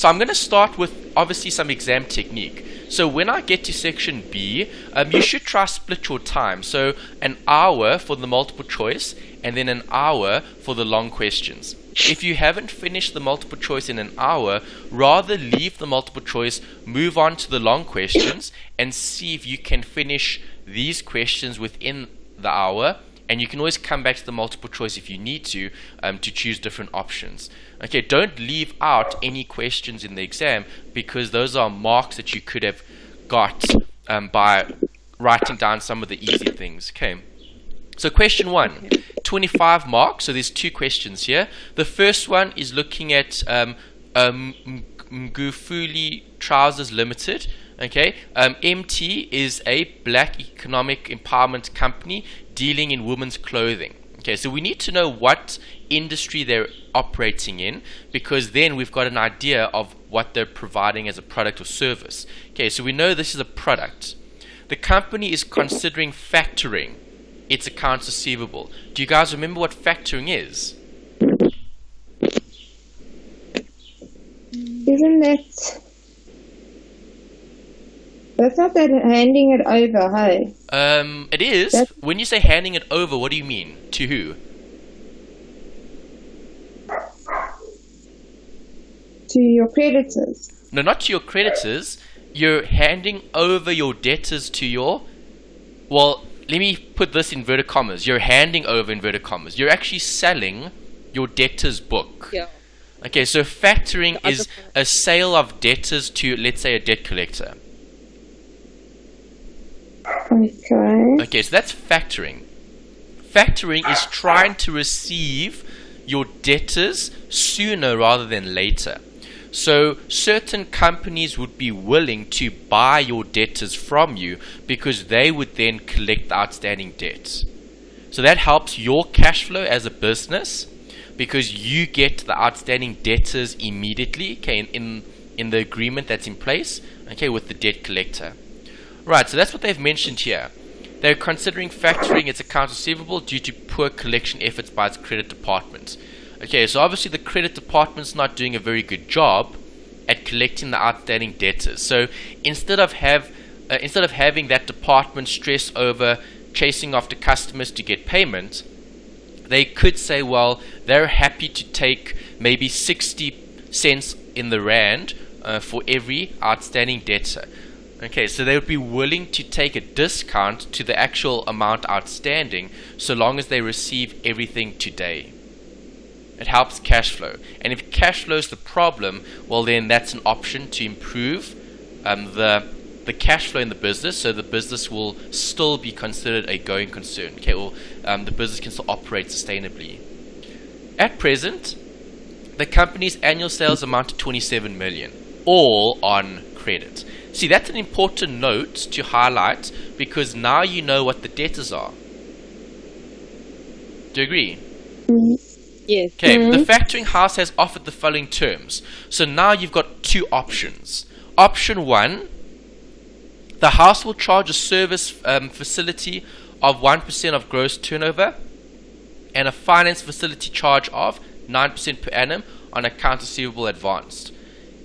So I'm going to start with obviously some exam technique. So when I get to section B, you should try split your time. So an hour for the multiple choice and then an hour for the long questions. If you haven't finished the multiple choice in an hour, rather leave the multiple choice, move on to the long questions, and see if you can finish these questions within the hour. And you can always come back to the multiple choice if you need to choose different options. Okay, don't leave out any questions in the exam, because those are marks that you could have got by writing down some of the easy things. Okay, so question 1, 25 marks. So there's 2 questions here. The first one is looking at Mgufuli Trousers Limited. Okay, MT is a black economic empowerment company dealing in women's clothing. Okay, so we need to know what industry they're operating in, because then we've got an idea of what they're providing as a product or service. Okay, so we know this is a product. The company is considering factoring its accounts receivable. Do you guys remember what factoring is? Isn't it? That's not that handing it over, hey? It is. When you say handing it over, what do you mean? To who? To your creditors. No, not to your creditors. You're handing over your debtors to your... Well, let me put this in inverted commas. You're handing over inverted commas. You're actually selling your debtor's book. Yeah. Okay, so factoring is a sale of debtors to, let's say, a debt collector. Okay, so that's factoring. Factoring is trying to receive your debtors sooner rather than later. So certain companies would be willing to buy your debtors from you because they would then collect the outstanding debts. So that helps your cash flow as a business, because you get the outstanding debtors immediately, okay, in the agreement that's in place, okay, with the debt collector. Right, so that's what they've mentioned here. They're considering factoring its accounts receivable due to poor collection efforts by its credit department. Okay, so obviously the credit department's not doing a very good job at collecting the outstanding debtors. So instead of having that department stress over chasing after customers to get payment, they could say, well, they're happy to take maybe 60 cents in the rand for every outstanding debtor. Okay, so they would be willing to take a discount to the actual amount outstanding so long as they receive everything today. It helps cash flow. And if cash flow is the problem, well then that's an option to improve the cash flow in the business, so the business will still be considered a going concern, okay, or the business can still operate sustainably. At present, the company's annual sales amount to 27 million, all on credit. See, that's an important note to highlight, because now you know what the debtors are. Do you agree? Yes. Okay, the factoring house has offered the following terms. So now you've got 2 options. Option 1, the house will charge a service facility of 1% of gross turnover and a finance facility charge of 9% per annum on accounts receivable advanced.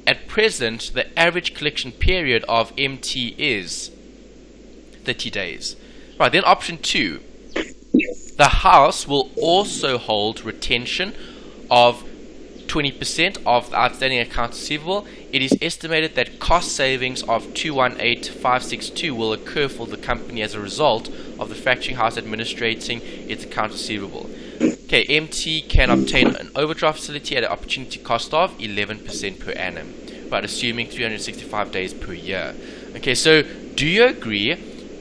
At present, the average collection period of MT is 30 days. Right, then option 2. The house will also hold retention of 20% of the outstanding accounts receivable. It is estimated that cost savings of 218,562 will occur for the company as a result of the factoring house administrating its accounts receivable. Okay, MT can obtain an overdraft facility at an opportunity cost of 11% per annum, but assuming 365 days per year. Okay, so do you agree?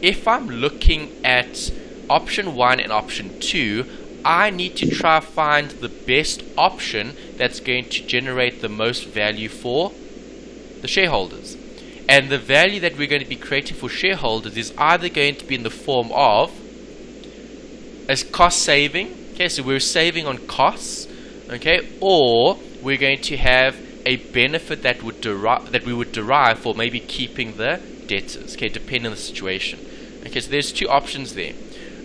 If I'm looking at option 1 and option 2, I need to try to find the best option that's going to generate the most value for the shareholders. And the value that we're going to be creating for shareholders is either going to be in the form of as cost saving, okay, so we're saving on costs, okay, or we're going to have a benefit that we would derive for maybe keeping the debtors, okay, depending on the situation. Okay, so there's 2 options there.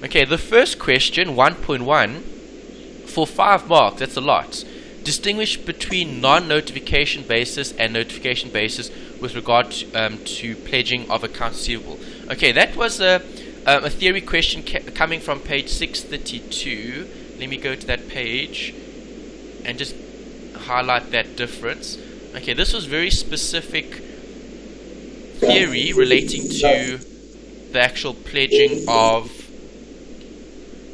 Okay, the first question, 1.1, for 5 marks, that's a lot. Distinguish between non-notification basis and notification basis with regard to pledging of accounts receivable. Okay, that was a theory question coming from page 632. Let me go to that page and just highlight that difference. Okay, this was very specific theory relating to the actual pledging of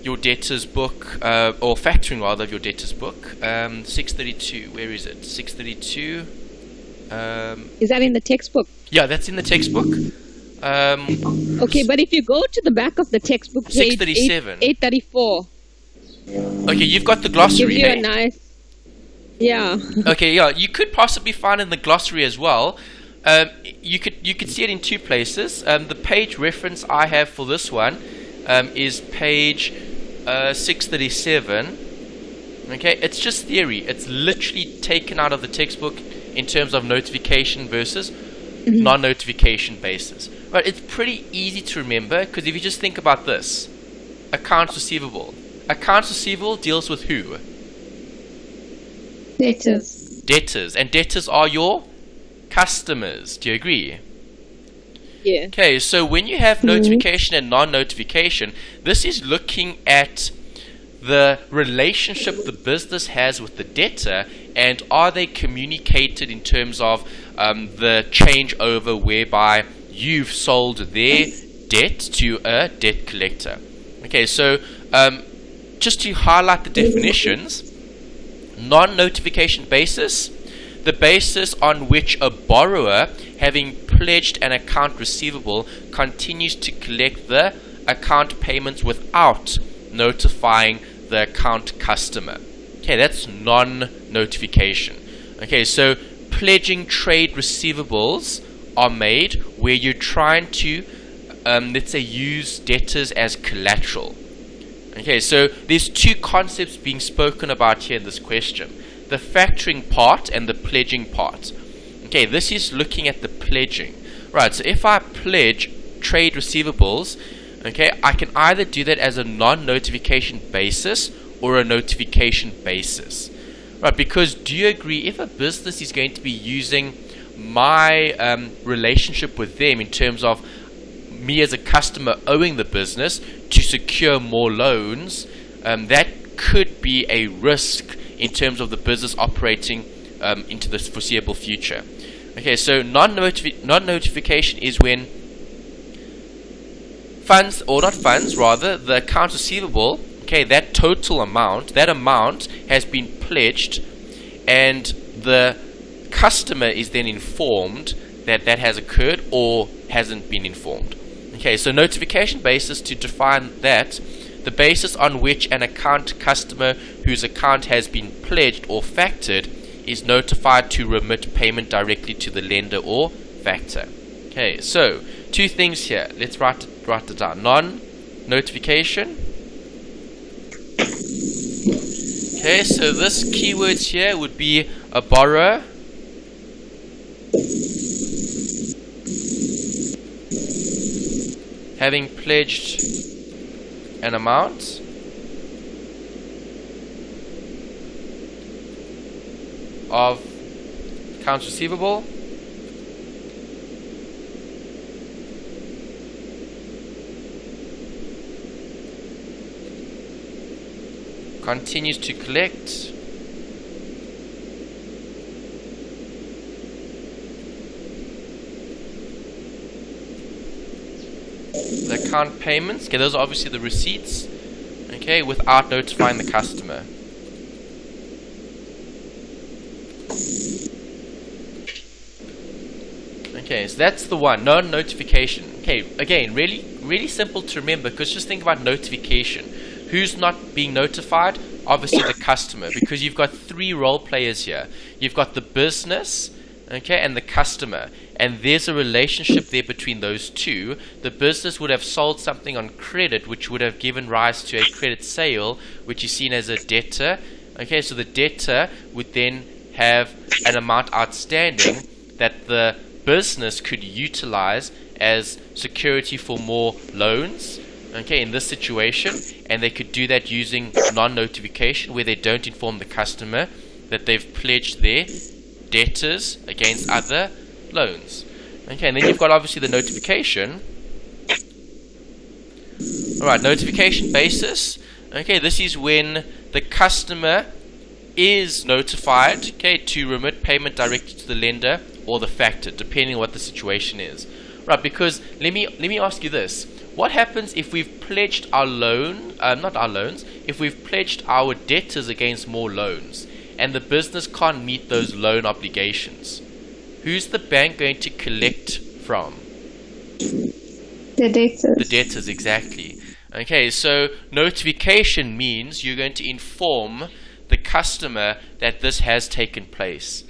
your debtor's book, or factoring rather of your debtor's book. 632, where is it? 632. Is that in the textbook? Yeah, that's in the textbook. Okay, but if you go to the back of the textbook, page 637. 834. Okay, you've got the glossary. Gives you a nice... Yeah. Okay, yeah, you could possibly find in the glossary as well. You could see it in two places. The page reference I have for this one is page 637. Okay, it's just theory. It's literally taken out of the textbook in terms of notification versus non-notification basis. Right, it's pretty easy to remember because if you just think about this, accounts receivable. Accounts receivable deals with who? Debtors. Debtors, and debtors are your customers. Do you agree? Yeah. Okay, so when you have notification and non-notification, this is looking at the relationship the business has with the debtor, and are they communicated in terms of the changeover whereby you've sold their debt to a debt collector. Okay, so just to highlight the definitions, non-notification basis, the basis on which a borrower, having pledged an account receivable, continues to collect the account payments without notifying the account customer. Okay, that's non-notification. Okay, so pledging trade receivables are made where you're trying to, let's say, use debtors as collateral. Okay, so there's two concepts being spoken about here in this question: the factoring part and the pledging part. Okay, this is looking at the pledging. Right, so if I pledge trade receivables, okay, I can either do that as a non-notification basis or a notification basis. Right, because do you agree, if a business is going to be using my relationship with them in terms of me as a customer owing the business to secure more loans, that could be a risk in terms of the business operating into the foreseeable future. Okay, so non-notification is when funds, or not funds, rather, the account receivable, okay, that total amount, that amount has been pledged, and the customer is then informed that that has occurred or hasn't been informed. Okay, so notification basis, to define that, the basis on which an account customer whose account has been pledged or factored is notified to remit payment directly to the lender or factor. Okay, so two things here. Let's write it down. Non-notification. Okay, so this keywords here would be a borrower, having pledged an amount of accounts receivable continues to collect the account payments. Okay, those are obviously the receipts, okay, without notifying the customer. Okay, so that's the one, non-notification. Okay, again, really simple to remember, because just think about notification. Who's not being notified? Obviously the customer, because you've got three role players here. You've got the business, okay, and the customer, and there's a relationship there between those two. The business would have sold something on credit, which would have given rise to a credit sale, which is seen as a debtor. Okay, so the debtor would then have an amount outstanding that the business could utilize as security for more loans, okay, in this situation, and they could do that using non-notification, where they don't inform the customer, that they've pledged their debtors against other loans. Okay, and then you've got obviously the notification. Alright, notification basis. Okay, this is when the customer is notified, okay, to remit payment directly to the lender or the factor, depending on what the situation is. Right, because let me ask you this. What happens if we've pledged our loan, not our loans, if we've pledged our debtors against more loans and the business can't meet those loan obligations? Who's the bank going to collect from? The debtors. The debtors, exactly. Okay, so notification means you're going to inform the customer that this has taken place.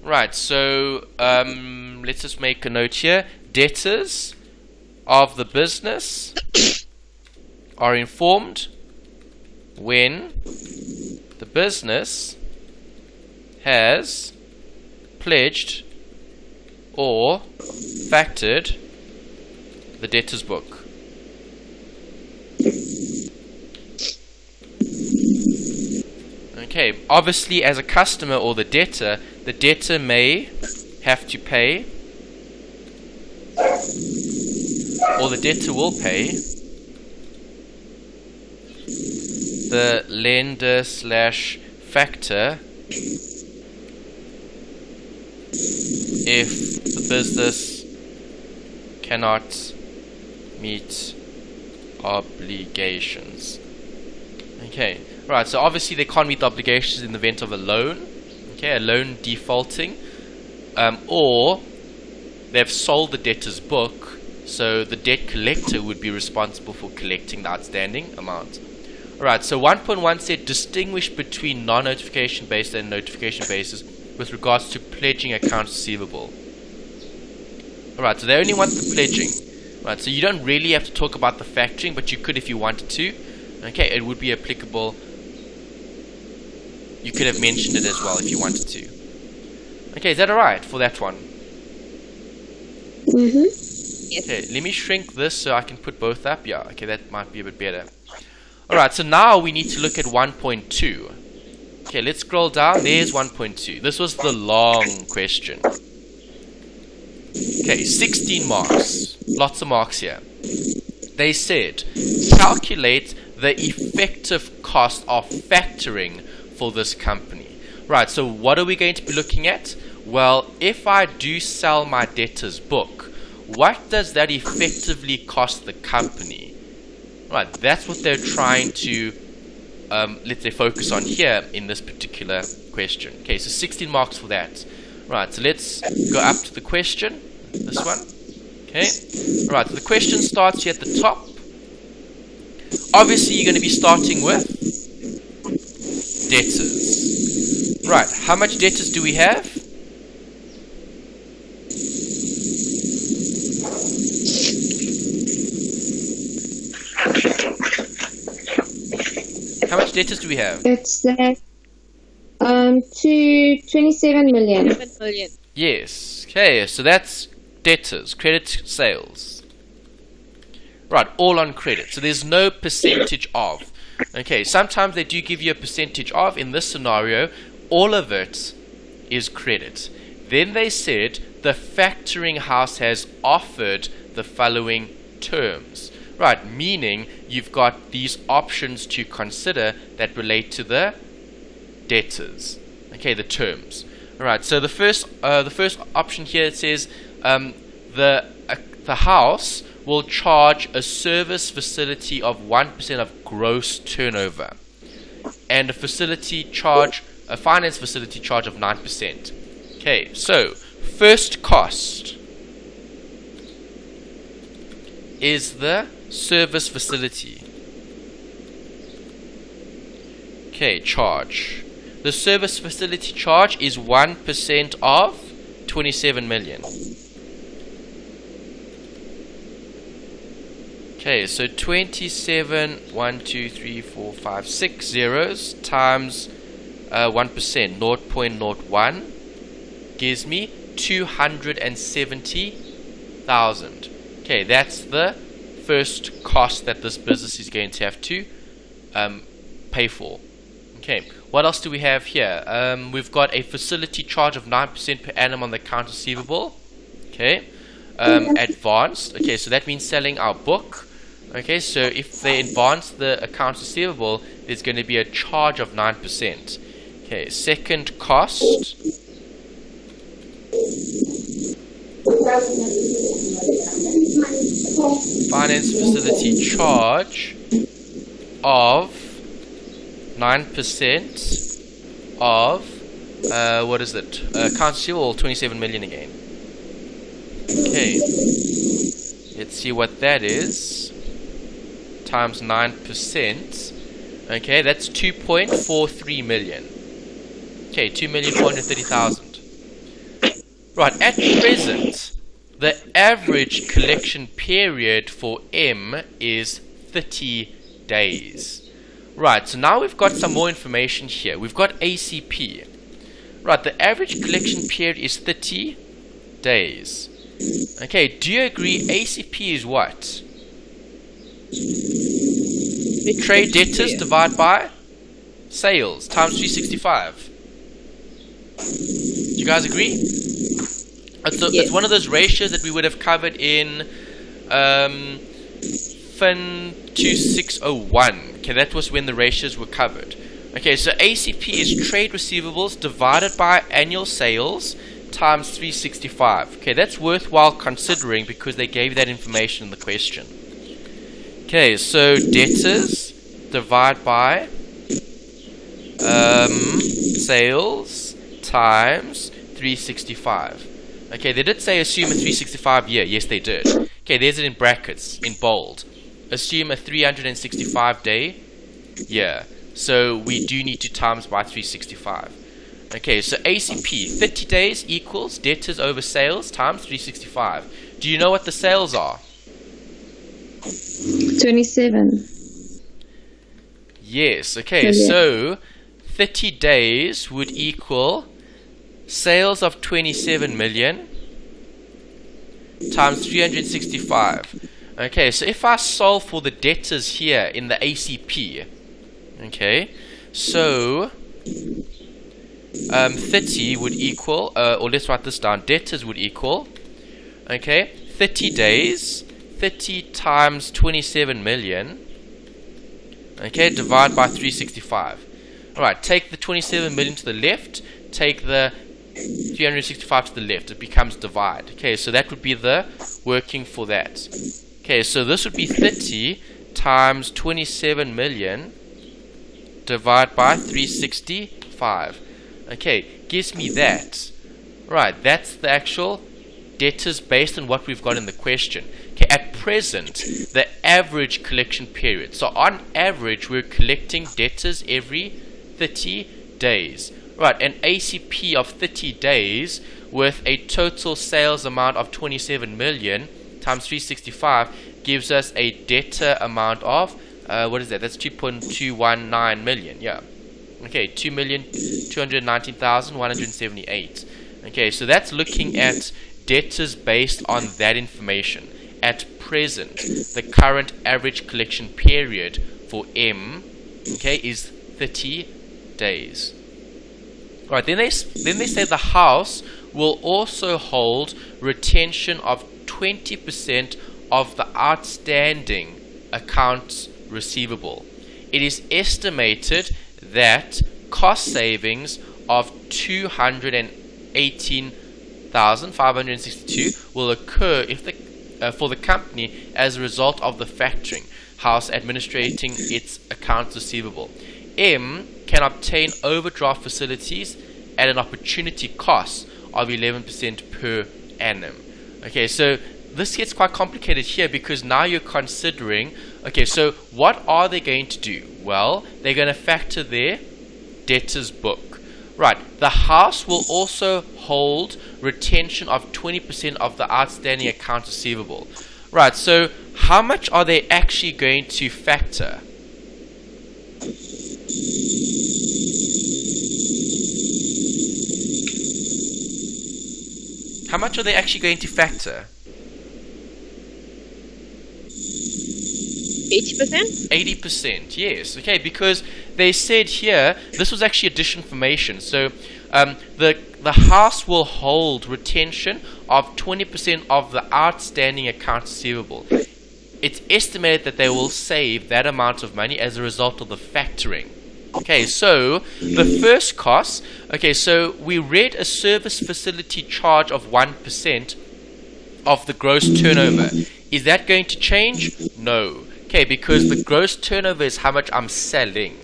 Right, so let's just make a note here. Debtors of the business are informed when the business has pledged or factored the debtor's book. Okay, obviously as a customer or the debtor may have to pay, or the debtor will pay, the lender slash factor if the business cannot meet obligations. Okay, right, so obviously they can't meet the obligations in the event of a loan, okay, a loan defaulting, or they've sold the debtor's book, so the debt collector would be responsible for collecting the outstanding amount. Alright, so 1.1 said distinguish between non-notification based and notification basis with regards to pledging accounts receivable. Alright, so they only want the pledging. Right, so you don't really have to talk about the factoring, but you could if you wanted to. Okay, it would be applicable. You could have mentioned it as well if you wanted to. Okay, is that alright for that one? Yes. Okay, let me shrink this so I can put both up. Yeah, okay, that might be a bit better. Alright, so now we need to look at 1.2. Okay, let's scroll down. There's 1.2. This was the long question. Okay, 16 marks. Lots of marks here. They said, calculate the effective cost of factoring for this company. Right, so what are we going to be looking at? Well, if I do sell my debtor's book, what does that effectively cost the company? Right, that's what they're trying to, let's say, focus on here in this particular question. Okay, so 16 marks for that. Right, so let's go up to the question, this one. Okay, right, so the question starts here at the top. Obviously, you're going to be starting with debtors. Right, how much debtors do we have? How much debtors do we have? It's that to 27 million. Yes. Okay, so that's debtors, credit sales. Right, all on credit. So there's no percentage of. Okay, sometimes they do give you a percentage of. In this scenario, all of it is credit. Then they said the factoring house has offered the following terms. Right, meaning you've got these options to consider that relate to the debtors. Okay, the terms. Alright, so the first option here, it says the house will charge a service facility of 1% of gross turnover and a finance facility charge of 9%. Okay, so first cost is the service facility. Okay, charge. The service facility charge is 1% of 27 million. Okay, so 27, 1, 2, 3, 4, 5, 6 zeros times 1%, 0.01, gives me 270,000. Okay, that's the first cost that this business is going to have to pay for. Okay, What else do we have here? We've got a facility charge of 9% per annum on the accounts receivable. Okay. Advanced. Okay, so that means selling our book. Okay, so if they advance the accounts receivable, there's going to be a charge of 9%. Okay, second cost. Finance facility charge of 9% of what is it? Accounts receivable, 27 million again. Okay, let's see what that is. Times 9%. Okay, that's 2.43 million. Okay, 2,430,000. Right, at present, the average collection period for M is 30 days. Right, so now we've got some more information here. We've got ACP. Right, the average collection period is 30 days. Okay, do you agree ACP is what? Trade debtors divided by sales times 365. You guys agree? It's one of those ratios that we would have covered in FIN3702. Okay, that was when the ratios were covered. Okay, so ACP is trade receivables divided by annual sales times 365. Okay, that's worthwhile considering because they gave that information in the question. Okay, so debtors divide by sales times 365. Okay, they did say assume a 365 year. Yes, they did. Okay, there's it in brackets, in bold. Assume a 365 day year. So we do need to times by 365. Okay, so ACP, 30 days equals debtors over sales times 365. Do you know what the sales are? 27. Yes, okay, so 30 days would equal sales of 27 million times 365. Okay, so if I solve for the debtors here in the ACP, okay, so 30 would equal, or let's write this down, debtors would equal, okay, 30 days, 30 times 27 million, okay, divide by 365. Alright, take the 27 million to the left, take the 365 to the left, it becomes divide. Okay, so that would be the working for that. Okay, so this would be 30 times 27 million divided by 365. Okay, gives me that. Right, that's the actual debtors based on what we've got in the question. Okay, at present, the average collection period. So on average, we're collecting debtors every 30 days. Right, an ACP of 30 days with a total sales amount of 27 million times 365 gives us a debtor amount of, what is that? That's 2.219 million, yeah. Okay, 2,219,178. Okay, so that's looking at debtors based on that information. At present, the current average collection period for M, okay, is 30 days. Alright, then they say the house will also hold retention of 20% of the outstanding accounts receivable. It is estimated that cost savings of 218,562 will occur if for the company as a result of the factoring house administrating its accounts receivable. M can obtain overdraft facilities at an opportunity cost of 11% per annum. Okay, so this gets quite complicated here because now you're considering, okay, so what are they going to do? Well, they're going to factor their debtors book. Right, the house will also hold retention of 20% of the outstanding accounts receivable. Right, so how much are they actually going to factor? How much are they actually going to factor? 80%? 80%, yes. Okay, because they said here, this was actually additional information. So the house will hold retention of 20% of the outstanding accounts receivable. It's estimated that they will save that amount of money as a result of the factoring. Okay, so the first cost, okay, so we read a service facility charge of 1% of the gross turnover. Is that going to change? No. Okay, because the gross turnover is how much I'm selling.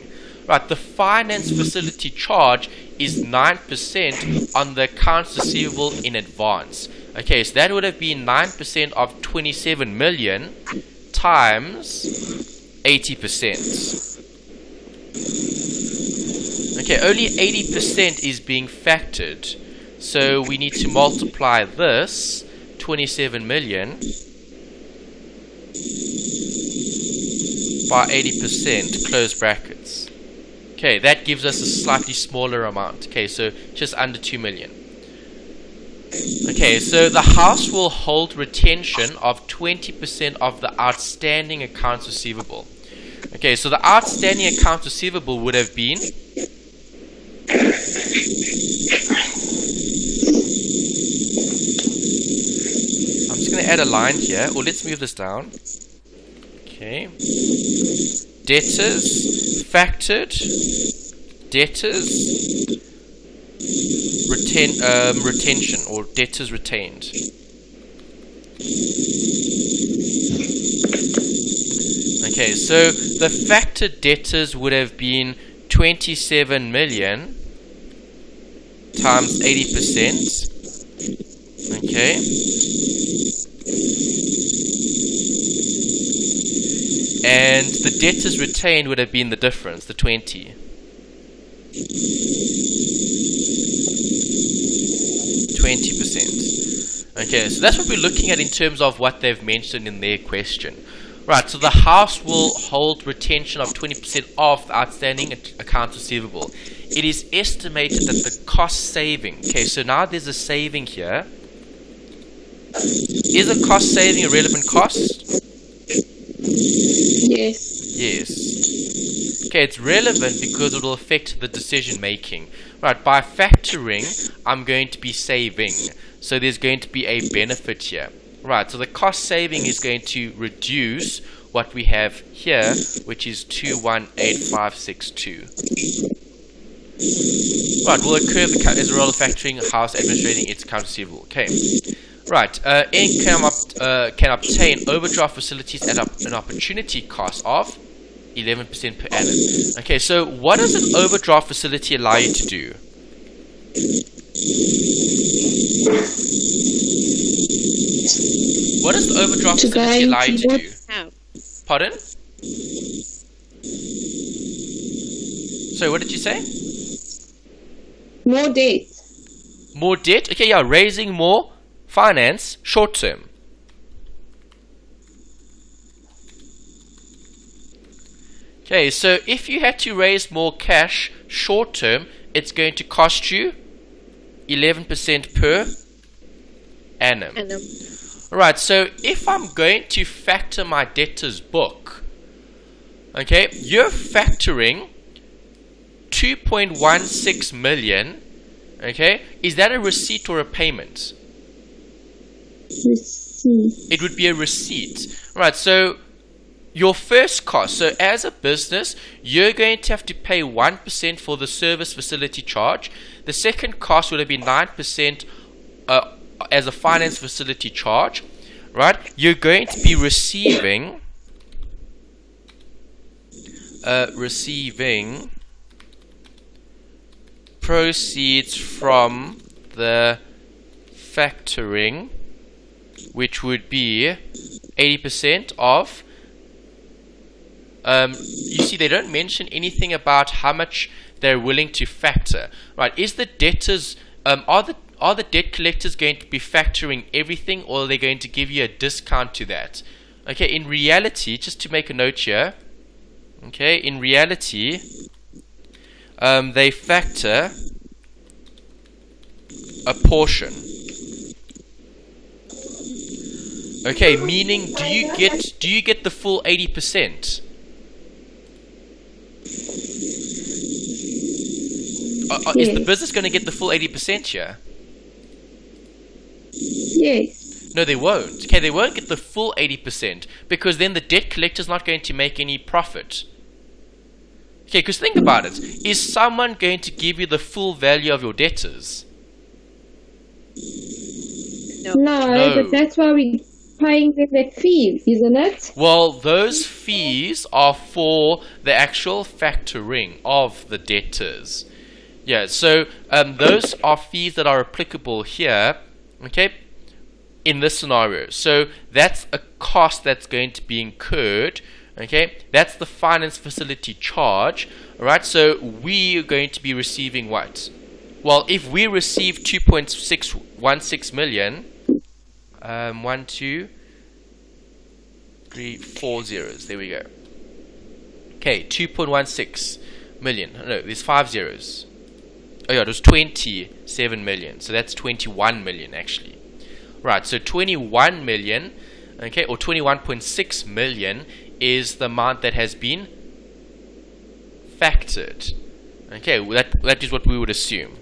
Right, the finance facility charge is 9% on the accounts receivable in advance. Okay, so that would have been 9% of 27 million times 80%. Okay, only 80% is being factored. So we need to multiply this 27 million by 80%, close brackets. Okay, that gives us a slightly smaller amount. Okay, so just under 2 million. Okay, so the house will hold retention of 20% of the outstanding accounts receivable. Okay, so the outstanding accounts receivable would have been I'm just going to add a line here, or let's move this down. Okay. Debtors, factored, debtors, retention, or debtors retained. Okay, so the factored debtors would have been 27 million times 80%. Okay. And the debtors retained would have been the difference, the 20. 20%. Okay, so that's what we're looking at in terms of what they've mentioned in their question. Right, so the house will hold retention of 20% of the outstanding accounts receivable. It is estimated that the cost saving, okay, so now there's a saving here. Is a cost saving a relevant cost? Yes. Yes. Okay, it's relevant because it will affect the decision making. Right, by factoring, I'm going to be saving. So there's going to be a benefit here. Right, so the cost saving is going to reduce what we have here, which is 218562. Right, will occur as a result of factoring, house administrating its accounts receivable. Okay. Right, income can obtain overdraft facilities at an opportunity cost of 11% per annum. Okay, so what does an overdraft facility allow you to do? What does the overdraft facility allow you to do? Pardon? Sorry, what did you say? More debt. More debt? Okay, yeah, raising more finance short term. Okay, so if you had to raise more cash short term, it's going to cost you 11% per annum. Alright, so if I'm going to factor my debtors book, okay, you're factoring 2.16 million, okay, is that a receipt or a payment? Receipt. It would be a receipt. Right, so your first cost, so as a business, you're going to have to pay 1% for the service facility charge. The second cost would have been 9% as a finance facility charge, right? You're going to be receiving proceeds from the factoring, which would be 80% of. You see, they don't mention anything about how much they're willing to factor, right? Is the debtors are the debt collectors going to be factoring everything, or are they going to give you a discount to that? Okay, in reality, just to make a note here, okay, in reality, they factor a portion. Okay, meaning do you get the full 80%? Is the business going to get the full 80% here? Yes. No, they won't. Okay, they won't get the full 80% because then the debt collector's not going to make any profit. Okay, because think about it. Is someone going to give you the full value of your debtors? No, but that's why we're paying them that fee, isn't it? Well, those fees are for the actual factoring of the debtors. Yeah, so those are fees that are applicable here, okay, in this scenario. So that's a cost that's going to be incurred, okay? That's the finance facility charge, all right? So we are going to be receiving what? Well, if we receive 2.616 million, 1, 2, 3, 4 zeros. There we go. Okay, 2.16 million. No, there's 5 zeros. Oh yeah, it was 27 million. So that's 21 million actually. Right, so 21 million, okay, or 21.6 million is the amount that has been factored. Okay, well, that is what we would assume.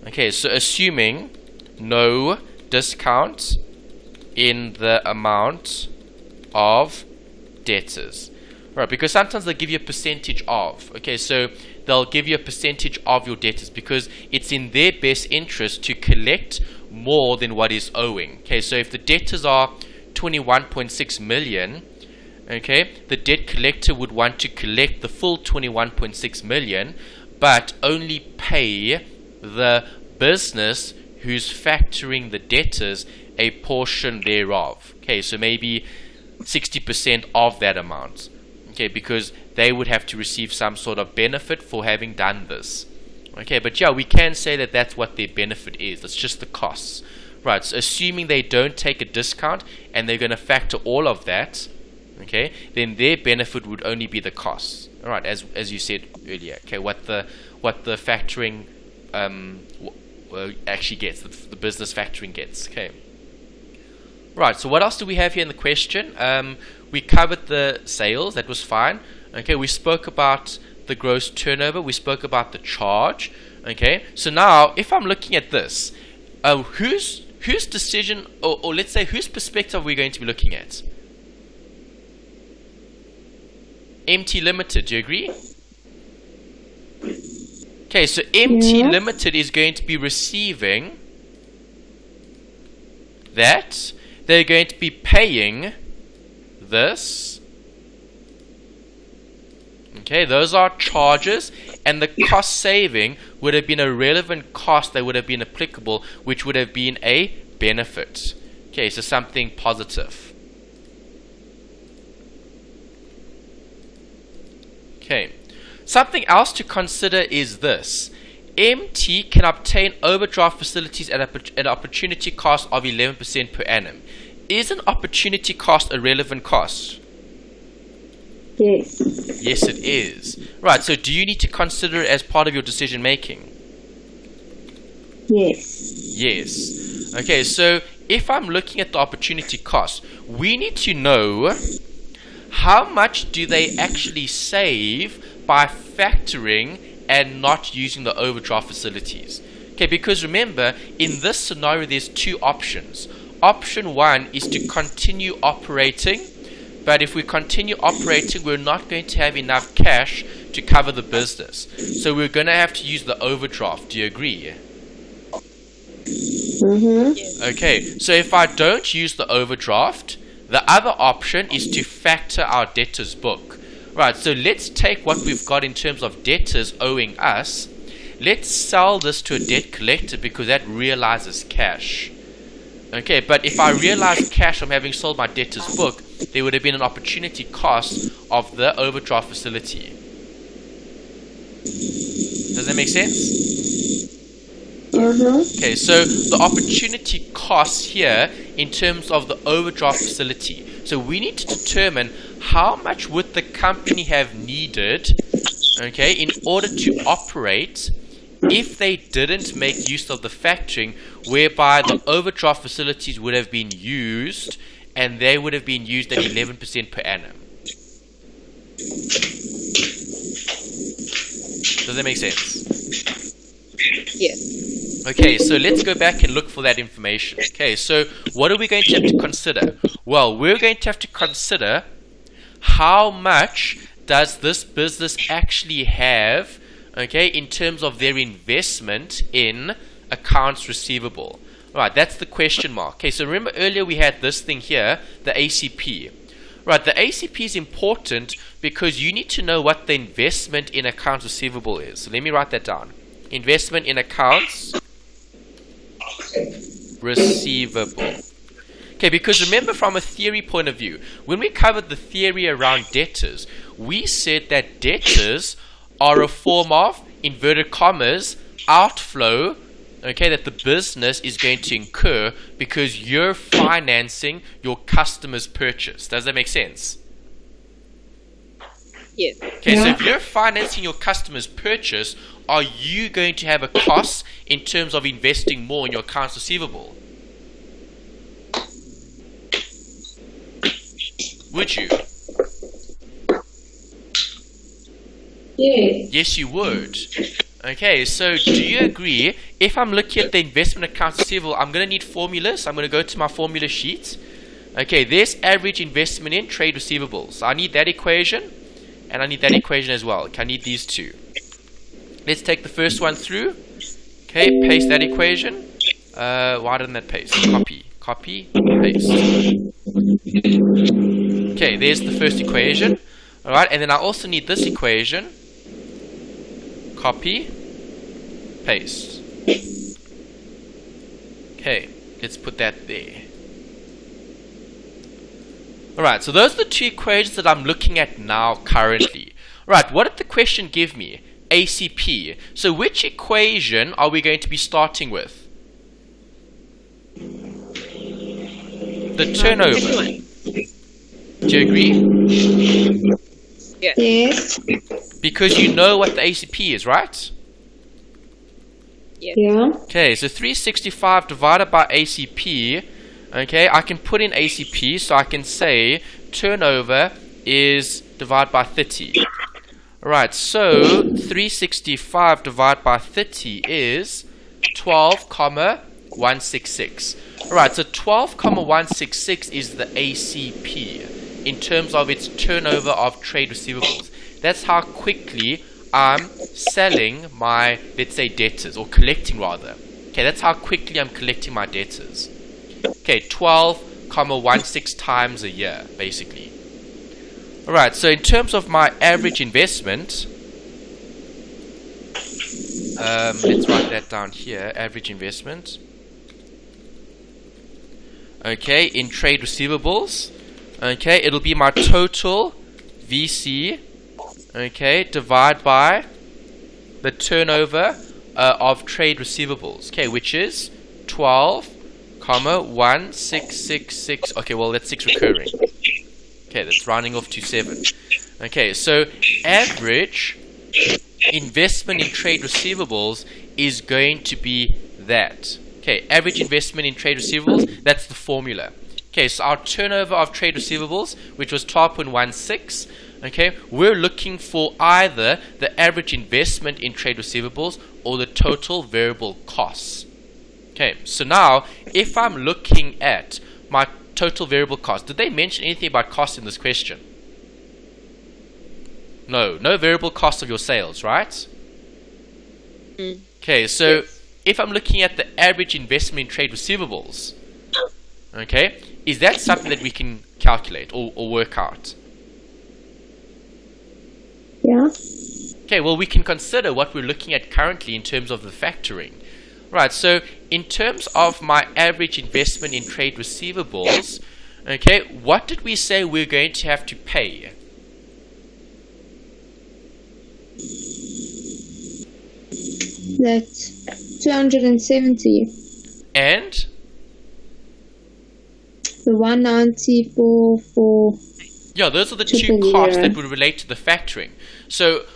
Okay, so assuming no discount in the amount of debtors. Right, because sometimes they'll give you a percentage of. Okay, so they'll give you a percentage of your debtors because it's in their best interest to collect more than what is owing. Okay, so if the debtors are 21.6 million, okay, the debt collector would want to collect the full 21.6 million, but only pay the business who's factoring the debtors a portion thereof. Okay, so maybe 60% of that amount. Okay, because they would have to receive some sort of benefit for having done this. Okay, but yeah, we can say that that's what their benefit is. It's just the costs. Right, so assuming they don't take a discount and they're going to factor all of that, okay, then their benefit would only be the costs. All right, as you said earlier. Okay, what the factoring actually gets, the business factoring gets. Okay. Right, so what else do we have here in the question? We covered the sales, that was fine. Okay, we spoke about the gross turnover, we spoke about the charge. Okay, so now if I'm looking at this, whose decision, or let's say whose perspective are we going to be looking at? MT Limited, do you agree? Okay, so MT Limited is going to be receiving that. They're going to be paying this. Okay, those are charges, and the cost saving would have been a relevant cost that would have been applicable, which would have been a benefit. Okay, so something positive. Okay, something else to consider is this. MT can obtain overdraft facilities at an opportunity cost of 11% per annum. Is an opportunity cost a relevant cost? Yes. Yes, it is. Right, so do you need to consider it as part of your decision making? Yes. Yes. Okay, so if I'm looking at the opportunity cost, we need to know how much do they actually save by factoring and not using the overdraft facilities. Okay, because remember, in this scenario, there's two options. Option one is to continue operating, but if we continue operating, we're not going to have enough cash to cover the business. So we're going to have to use the overdraft. Do you agree? Mm-hmm. Okay, so if I don't use the overdraft, the other option is to factor our debtors book. Right, so let's take what we've got in terms of debtors owing us. Let's sell this to a debt collector because that realizes cash. Okay, but if I realize cash from having sold my debtors book, there would have been an opportunity cost of the overdraft facility. Does that make sense? Okay, so the opportunity costs here in terms of the overdraft facility. So we need to determine how much would the company have needed, okay, in order to operate if they didn't make use of the factoring, whereby the overdraft facilities would have been used, and they would have been used at 11% per annum. Does that make sense? Yes. Okay, so let's go back and look for that information. Okay, so what are we going to have to consider? Well, we're going to have to consider how much does this business actually have, okay, in terms of their investment in accounts receivable. Right, that's the question mark. Okay, so remember earlier we had this thing here, the ACP. Right, the ACP is important because you need to know what the investment in accounts receivable is. So let me write that down. Investment in accounts receivable. Okay, because remember from a theory point of view, when we covered the theory around debtors, we said that debtors are a form of, inverted commas, outflow, okay, that the business is going to incur because you're financing your customer's purchase. Does that make sense? Yes. Okay, so if you're financing your customer's purchase, are you going to have a cost in terms of investing more in your accounts receivable? Would you? Yes. Yes, you would. Okay, so do you agree, if I'm looking at the investment accounts receivable, I'm going to need formulas. I'm going to go to my formula sheet. Okay, there's average investment in trade receivables. I need that equation, and I need that equation as well. Okay, I need these two. Let's take the first one through. Okay, paste that equation. Why didn't that paste? Copy, paste. Okay, there's the first equation. Alright, and then I also need this equation. Copy, paste. Okay, let's put that there. Alright, so those are the two equations that I'm looking at now currently. Right, what did the question give me? ACP. So which equation are we going to be starting with? The turnover. Do you agree? Yes. Yes. Because you know what the ACP is, right? Yes. Yeah. Okay, so 365 divided by ACP. Okay, I can put in ACP, so I can say turnover is divided by 30. Alright, so 365 divided by 30 is 12,166. Alright, so 12,166 is the ACP in terms of its turnover of trade receivables. That's how quickly I'm selling my, let's say, debtors, or collecting rather. Okay, that's how quickly I'm collecting my debtors. Okay, 12,16 times a year, basically. Alright, so in terms of my average investment, let's write that down here, average investment. Okay, in trade receivables, okay, it'll be my total VC, okay, divided by the turnover of trade receivables, okay, which is 12,166. Okay, well, that's 6 recurring. Okay, that's rounding off to 7. Okay, so average investment in trade receivables is going to be that. Okay, average investment in trade receivables, that's the formula. Okay, so our turnover of trade receivables, which was 12.16, okay, we're looking for either the average investment in trade receivables or the total variable costs. Okay, so now, if I'm looking at my total variable cost, did they mention anything about cost in this question? No variable cost of your sales, right? Okay, so if I'm looking at the average investment in trade receivables, okay, is that something that we can calculate or work out? Yeah. Okay, well, we can consider what we're looking at currently in terms of the factoring. Right, so in terms of my average investment in trade receivables, okay, what did we say we're going to have to pay? That's 270. And? The 194 for... Yeah, those are the two costs that would relate to the factoring. So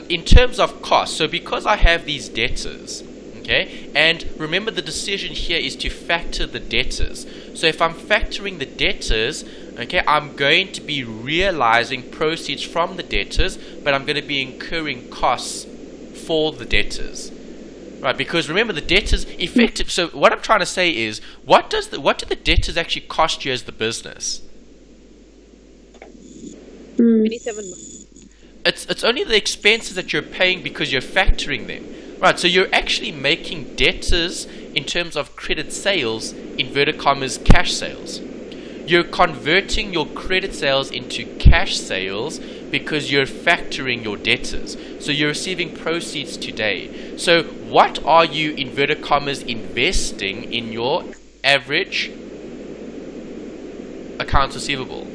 in terms of costs, so because I have these debtors, okay, and remember the decision here is to factor the debtors. So if I'm factoring the debtors, okay, I'm going to be realizing proceeds from the debtors, but I'm going to be incurring costs for the debtors. Right, because remember the debtors effective. So what I'm trying to say is, what do the debtors actually cost you as the business? 27. It's only the expenses that you're paying because you're factoring them. Right, so you're actually making debtors in terms of credit sales, inverted commas, cash sales. You're converting your credit sales into cash sales because you're factoring your debtors. So you're receiving proceeds today. So what are you, inverted commas, investing in your average accounts receivable?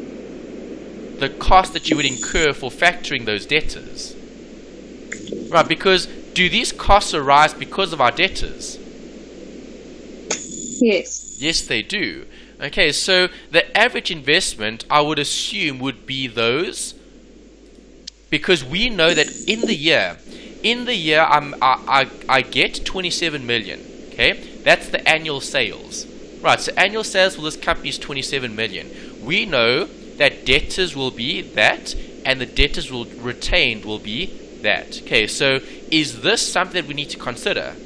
The cost that you would incur for factoring those debtors. Right, because do these costs arise because of our debtors? Yes. Yes, they do. Okay, so the average investment, I would assume, would be those, because we know that in the year I get 27 million. Okay, that's the annual sales. Right, so annual sales for this company is 27 million. We know that debtors will be that, and the debtors will retained will be that. Okay, so is this something that we need to consider?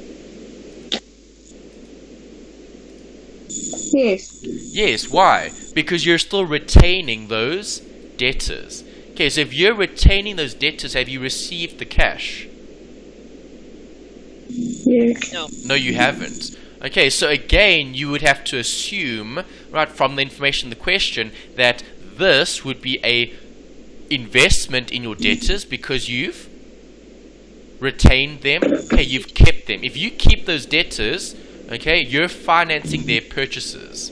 Yes. Yes, why? Because you're still retaining those debtors. Okay, so if you're retaining those debtors, have you received the cash? Yes. No. No, you haven't. Okay, so again, you would have to assume, right, from the information in the question, that this would be a investment in your debtors because you've retained them. Okay, you've kept them. If you keep those debtors, okay, you're financing their purchases.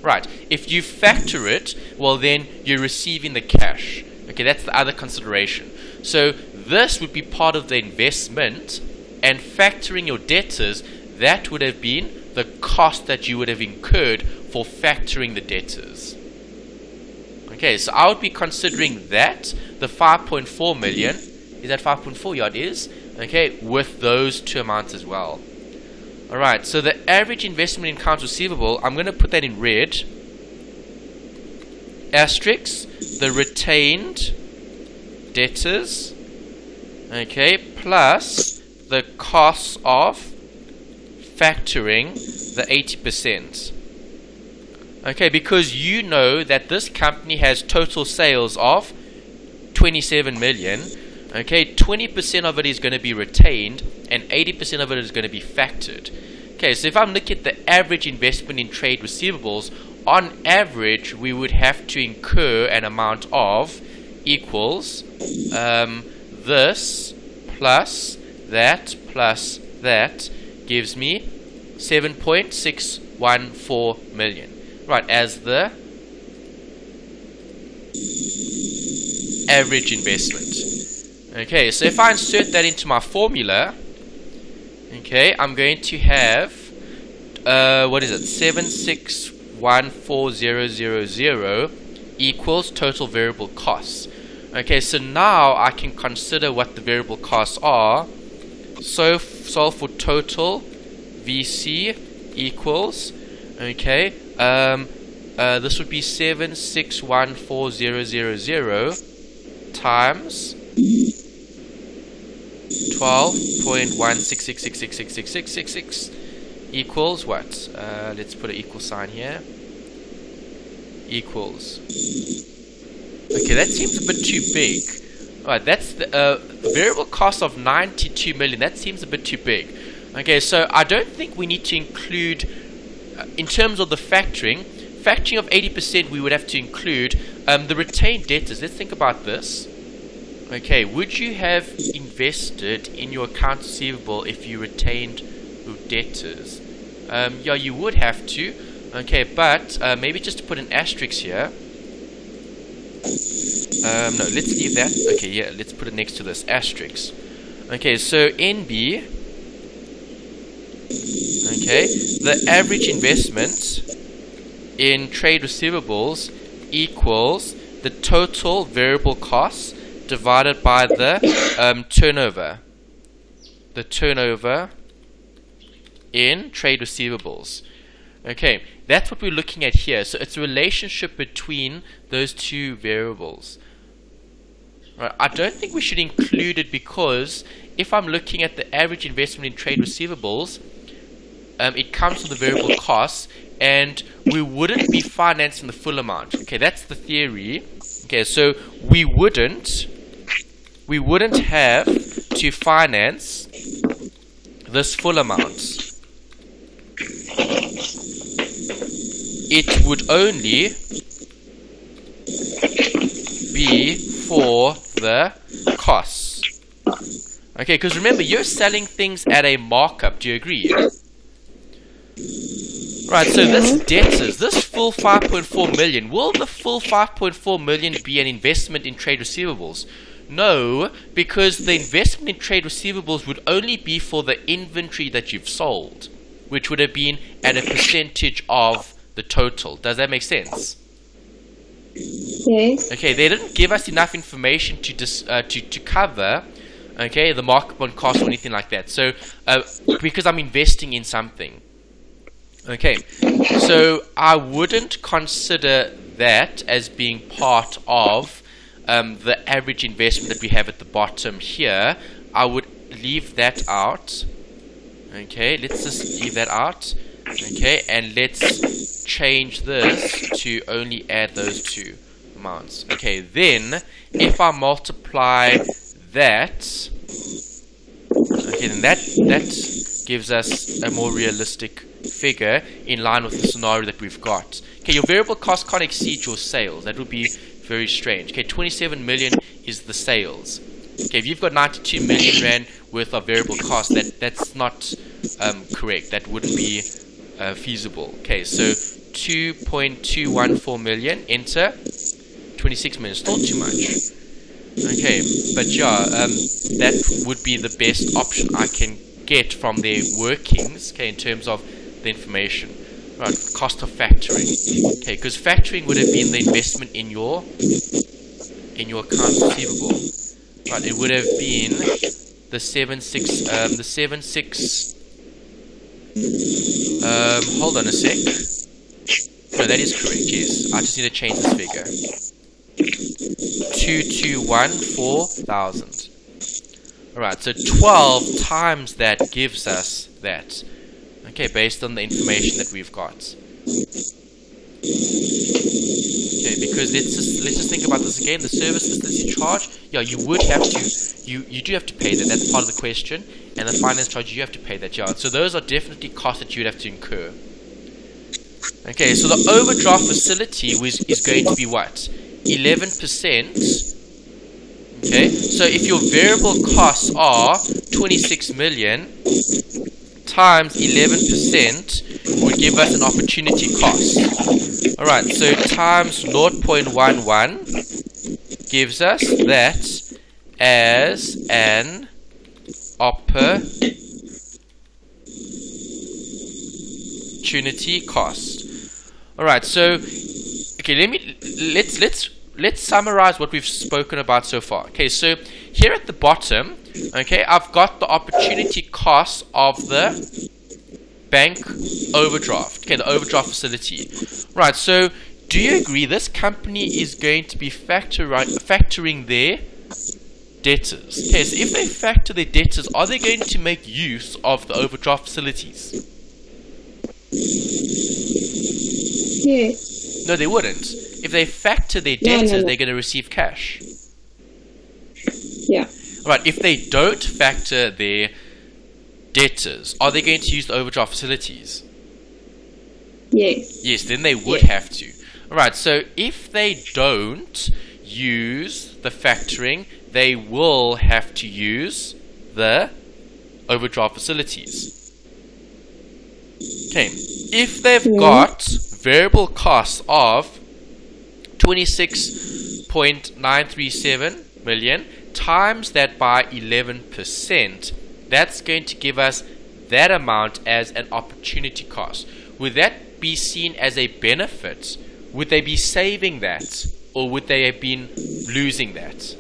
Right. If you factor it, well then you're receiving the cash. Okay, that's the other consideration. So this would be part of the investment, and factoring your debtors, that would have been the cost that you would have incurred for factoring the debtors. Okay, so I would be considering that, the 5.4 million, is that 5.4 yard is? Okay, with those two amounts as well. Alright, so the average investment in accounts receivable, I'm going to put that in red. Asterisk, the retained debtors, okay, plus the costs of factoring the 80%. Okay, because you know that this company has total sales of 27 million. Okay, 20% of it is going to be retained and 80% of it is going to be factored. Okay, so if I'm looking at the average investment in trade receivables, on average we would have to incur an amount of equals this plus that gives me 7.614 million. Right, as the average investment. Okay, so if I insert that into my formula, okay, I'm going to have, what is it, 7614000 equals total variable costs. Okay, so now I can consider what the variable costs are. So solve for total VC equals, okay, this would be 7614000 times 12.166666666 equals what? Let's put an equal sign here. Equals. Okay, that seems a bit too big. Alright, that's the variable cost of 92 million. That seems a bit too big. Okay, so I don't think we need to include, in terms of the factoring of 80%, we would have to include the retained debtors. Let's think about this. Okay, would you have invested in your accounts receivable if you retained your debtors? Yeah, you would have to. Okay, but maybe just to put an asterisk here. No, let's leave that. Okay, yeah, let's put it next to this asterisk. Okay, so NB. Okay, the average investment in trade receivables equals the total variable costs divided by the turnover. The turnover in trade receivables. Okay, that's what we're looking at here. So it's a relationship between those two variables. Right, I don't think we should include it because if I'm looking at the average investment in trade receivables, it comes from the variable costs, and we wouldn't be financing the full amount. Okay, that's the theory. Okay, so we wouldn't have to finance this full amount. It would only be for the costs. Okay, because remember, you're selling things at a markup. Do you agree? Right, so this debtors, this full 5.4 million, will the full 5.4 million be an investment in trade receivables? No, because the investment in trade receivables would only be for the inventory that you've sold, which would have been at a percentage of the total. Does that make sense? Yes. Okay, they didn't give us enough information to cover, okay, the markup on cost or anything like that. So, because I'm investing in something. Okay, so I wouldn't consider that as being part of the average investment that we have at the bottom here. I would leave that out. Okay, let's just leave that out. Okay, and let's change this to only add those two amounts. Okay, then if I multiply that, okay, then that gives us a more realistic figure in line with the scenario that we've got. Okay, your variable cost can't exceed your sales. That would be very strange. Okay, 27 million is the sales. Okay, if you've got 92 million rand worth of variable cost, that's not correct. That wouldn't be feasible. Okay, so 2.214 million, enter. 26 million, still too much. Okay, but yeah, that would be the best option I can get from their workings, okay, in terms of the information. Right, cost of factoring. Okay, because factoring would have been the investment in your accounts receivable. Right, it would have been the 76 hold on a sec. No, that is correct, yes. I just need to change this figure. 2214,000. Alright, so 12 times that gives us that. Okay, based on the information that we've got. Okay, because let's just think about this again. The service facility charge, yeah, you would have to, you do have to pay that. That's part of the question. And the finance charge, you have to pay that, yeah. So those are definitely costs that you'd have to incur. Okay, so the overdraft facility is going to be what? 11%. Okay, so if your variable costs are 26 million times 11% would give us an opportunity cost. Alright, so times 0.11 gives us that as an opportunity cost. Alright, so okay, let's summarize what we've spoken about so far. Okay, so here at the bottom, okay, I've got the opportunity cost of the bank overdraft. Okay, the overdraft facility. Right, so do you agree this company is going to be factoring their debtors? Okay, so if they factor their debtors, are they going to make use of the overdraft facilities? Yes. No, they wouldn't. If they factor their debtors, they're going to receive cash. Yeah. Right, if they don't factor their debtors, are they going to use the overdraft facilities? Yes. Yes, then they would have to. Alright, so if they don't use the factoring, they will have to use the overdraft facilities. Okay, if they've got variable costs of 26.937 million, times that by 11%, that's going to give us that amount as an opportunity cost. Would that be seen as a benefit? Would they be saving that? or would they have been losing that?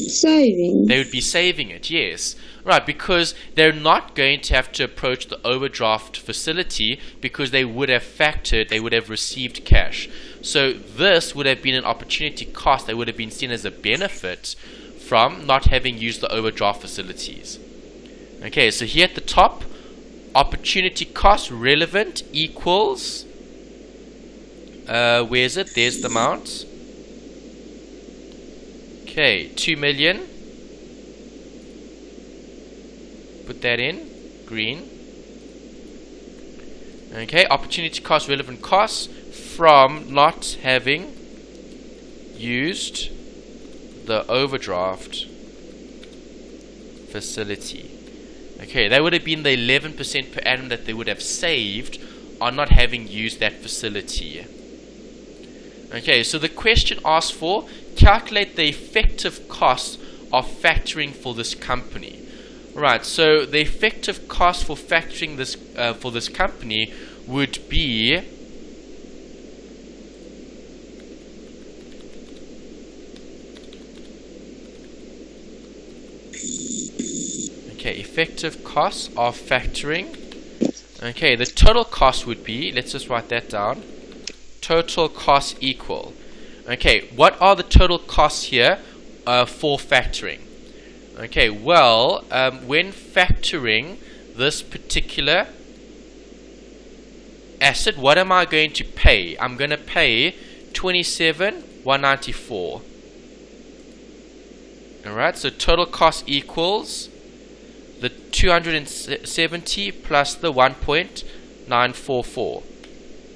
Saving. They would be saving it, yes. Right, because they're not going to have to approach the overdraft facility because they would have factored, they would have received cash. So this would have been an opportunity cost that would have been seen as a benefit from not having used the overdraft facilities. Okay, so here at the top, opportunity cost relevant equals, where is it? There's the amount. Okay, 2 million. Put that in green. Okay, opportunity cost relevant costs from not having used the overdraft facility. Okay, that would have been the 11% per annum that they would have saved on not having used that facility. Okay, so the question asks for calculate the effective cost of factoring for this company. Right, so the effective cost for factoring this for this company would be effective cost of factoring. Okay, the total cost would be, let's just write that down. Total cost equal. Okay, what are the total costs here for factoring? Okay, well, when factoring this particular asset, what am I going to pay? I'm going to pay 27,194. Alright, so total cost equals the 270 plus the 1.944.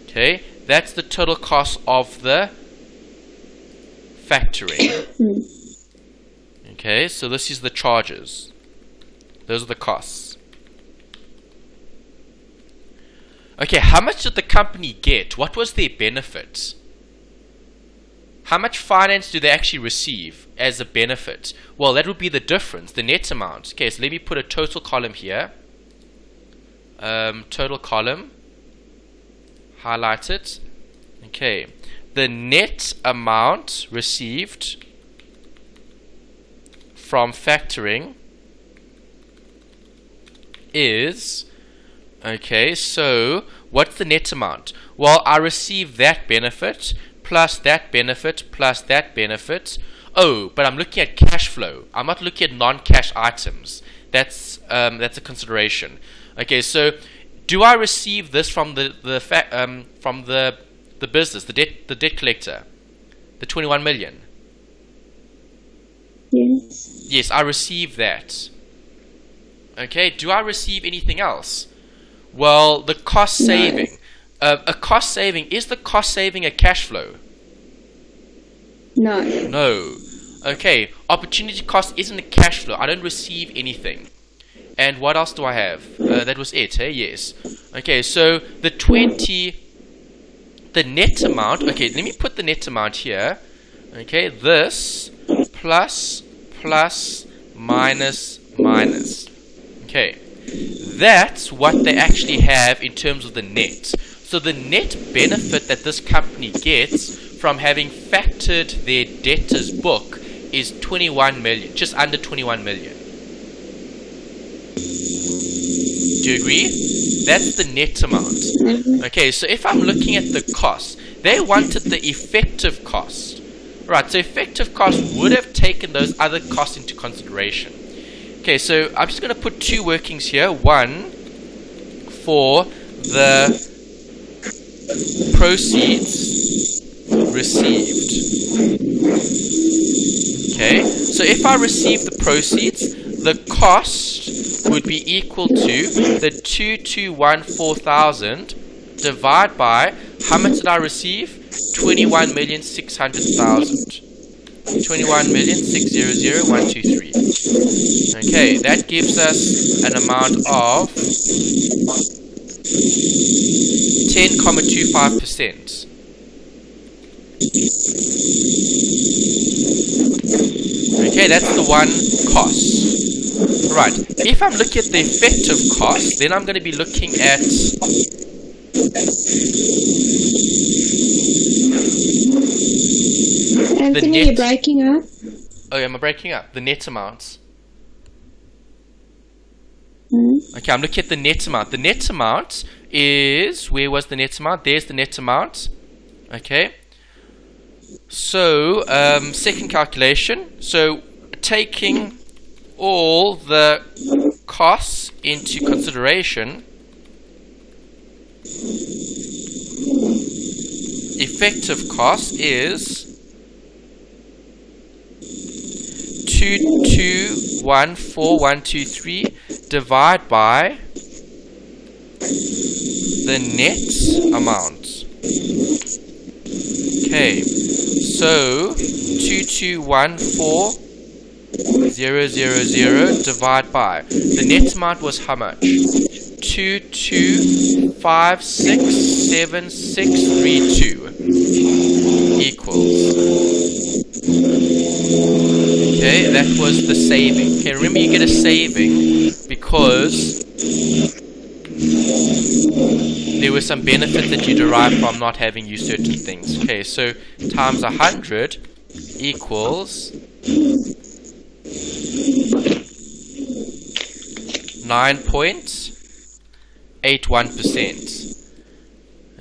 Okay, that's the total cost of the factoring. Okay, so this is the charges. Those are the costs. Okay, how much did the company get? What was their benefit? How much finance do they actually receive as a benefit? Well, that would be the difference, the net amount. Okay, so let me put a total column here. Total column. Highlight it. Okay, the net amount received from factoring is, okay, so what's the net amount? Well, I receive that benefit plus that benefit plus that benefit. Oh, but I'm looking at cash flow. I'm not looking at non-cash items. That's a consideration. Okay, so do I receive this from the business, the debt collector, the 21 million? Yes. Yes, I receive that. Okay, do I receive anything else? Well, the cost saving. A cost saving, is the cost saving a cash flow? No. No. Okay, opportunity cost isn't a cash flow. I don't receive anything. And what else do I have? That was it, hey? Yes. Okay, so the net amount, okay, let me put the net amount here. Okay, this plus minus. Okay, that's what they actually have in terms of the net. So the net benefit that this company gets from having factored their debtors book is 21 million, just under 21 million. Do you agree? That's the net amount. Okay, so if I'm looking at the cost, they wanted the effective cost. Right, so effective cost would have taken those other costs into consideration. Okay, so I'm just going to put two workings here. One for the proceeds received. Okay, so if I receive the proceeds, the cost would be equal to the 2,214,000 divided by, how much did I receive? 21,600,000. 21,600,123. Okay, that gives us an amount of 10.25%. Okay, that's the one cost. Right, if I'm looking at the effective cost, then I'm going to be looking at Anthony, you're breaking up. Oh, am I breaking up? The net amounts. Mm. Okay, I'm looking at the net amount. The net amount is, where was the net amount? There's the net amount. Okay. So, second calculation. So, taking all the costs into consideration, effective cost is 2214,123 divide by the net amount. Okay, so 2214,000 divide by the net amount was how much? 22567632 equals. Okay, that was the saving. Okay, remember you get a saving because there was some benefit that you derived from not having used certain things. Okay, so times 100 equals 9.81%.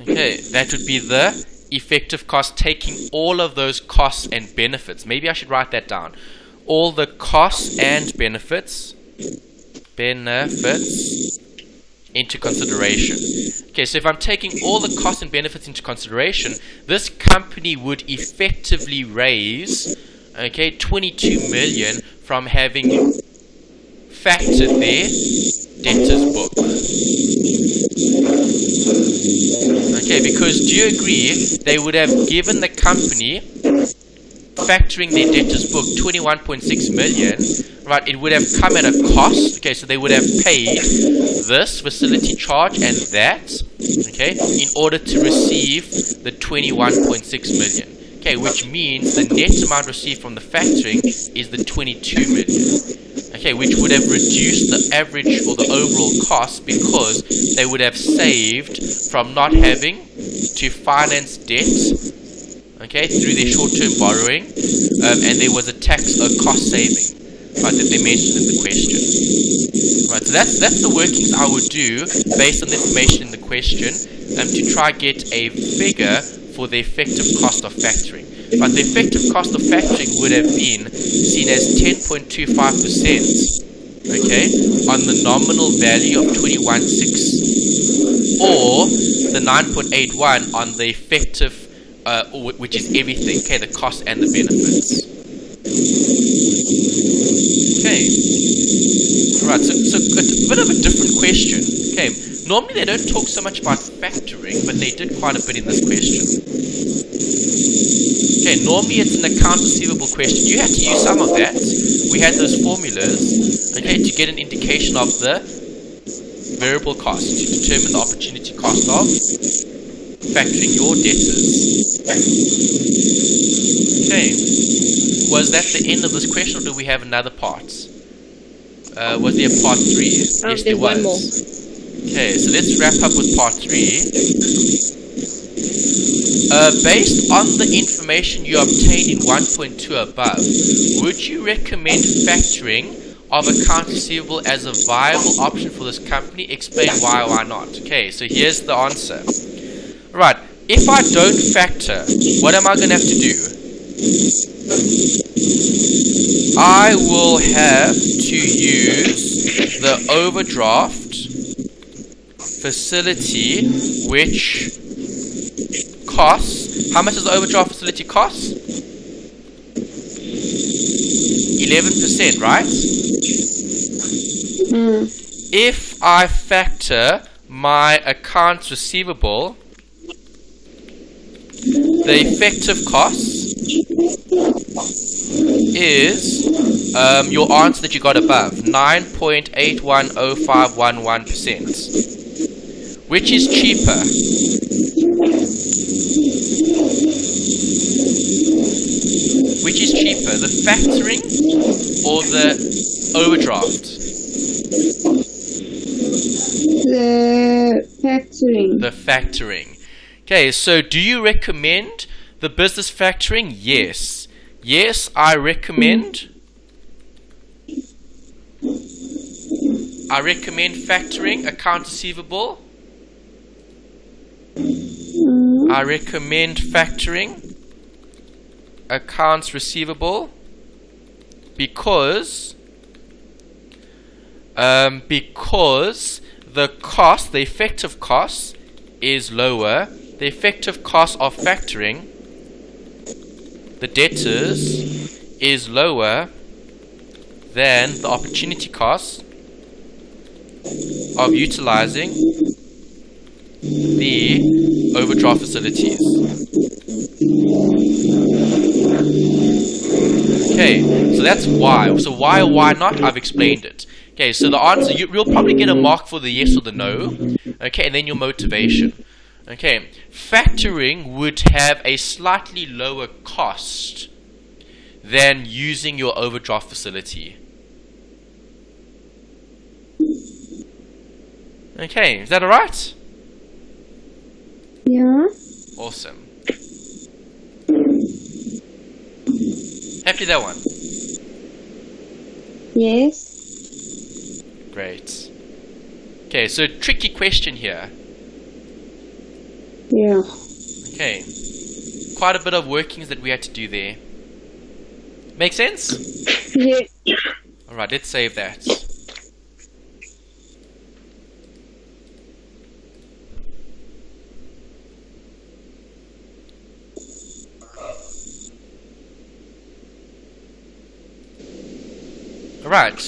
Okay, that would be the effective cost, taking all of those costs and benefits. Maybe I should write that down. All the costs and benefits into consideration. Okay, so if I'm taking all the costs and benefits into consideration, this company would effectively raise, okay, 22 million from having factored their debtors book. Okay, because do you agree they would have given the company, factoring their debtors book, 21.6 million, right? It would have come at a cost. Okay, so they would have paid this facility charge and that, okay, in order to receive the 21.6 million. Okay, which means the net amount received from the factoring is the 22 million. Okay, which would have reduced the average or the overall cost because they would have saved from not having to finance debt, okay, through their short-term borrowing, and there was a tax or cost saving, right, that they mentioned in the question. Right, so that's the workings I would do based on the information in the question to try get a figure for the effective cost of factoring. But the effective cost of factoring would have been seen as 10.25%, okay, on the nominal value of 21.6, or the 9.81 on the effective, which is everything, okay, the cost and the benefits. Okay, right, so it's a bit of a different question. Okay, normally they don't talk so much about factoring, but they did quite a bit in this question. Okay, normally it's an account receivable question. You had to use some of that. We had those formulas, okay, to get an indication of the variable cost, to determine the opportunity cost of factoring your debtors. Okay, was that the end of this question, or do we have another part? Was there a part 3? Yes, there was. One more. Okay, so let's wrap up with part 3. Based on the information you obtained in 1.2 above, would you recommend factoring of accounts receivable as a viable option for this company? Explain why or why not. Okay, so here's the answer. Right, if I don't factor, what am I going to have to do? I will have to use the overdraft facility, which costs, how much does the overdraft facility cost? 11%, right? If I factor my accounts receivable, the effective cost is your answer that you got above, 9.810511%. Which is cheaper? Which is cheaper, the factoring or the overdraft? The factoring. The factoring. Okay, so do you recommend The business factoring, yes. Yes, I recommend. I recommend factoring account receivable. I recommend factoring accounts receivable because the cost, the effective cost is lower. The effective cost of factoring the debtors is lower than the opportunity cost of utilizing the overdraft facilities. Okay, so that's why. So why or why not? I've explained it. Okay, so the answer, you'll probably get a mark for the yes or the no. Okay, and then your motivation. Okay, factoring would have a slightly lower cost than using your overdraft facility. Okay, is that alright? Yeah. Awesome. Happy with that one? Yes. Great. Okay, so tricky question here. Yeah. Okay. Quite a bit of workings that we had to do there. Make sense? Yeah. Alright, let's save that. Alright.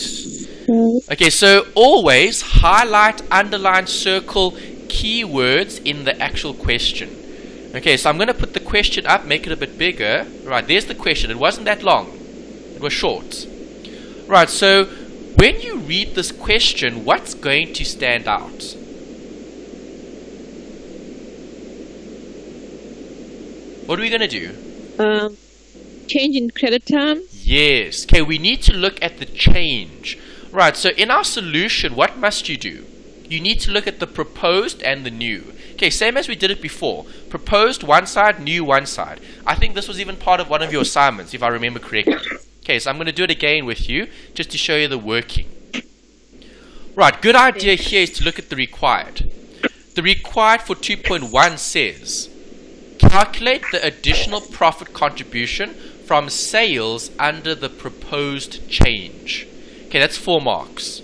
Okay, so always highlight, underline, circle keywords in the actual question. Okay, so I'm going to put the question up, make it a bit bigger. Right, there's the question. It wasn't that long. It was short. Right, so when you read this question, what's going to stand out? What are we going to do? Change in credit terms. Yes. Okay, we need to look at the change. Right, so in our solution, what must you do? You need to look at the proposed and the new. Okay, same as we did it before. Proposed one side, new one side. I think this was even part of one of your assignments, if I remember correctly. Okay, so I'm going to do it again with you, just to show you the working. Right, good idea here is to look at the required. The required for 2.1 says, calculate the additional profit contribution from sales under the proposed change. Okay, that's 4 marks.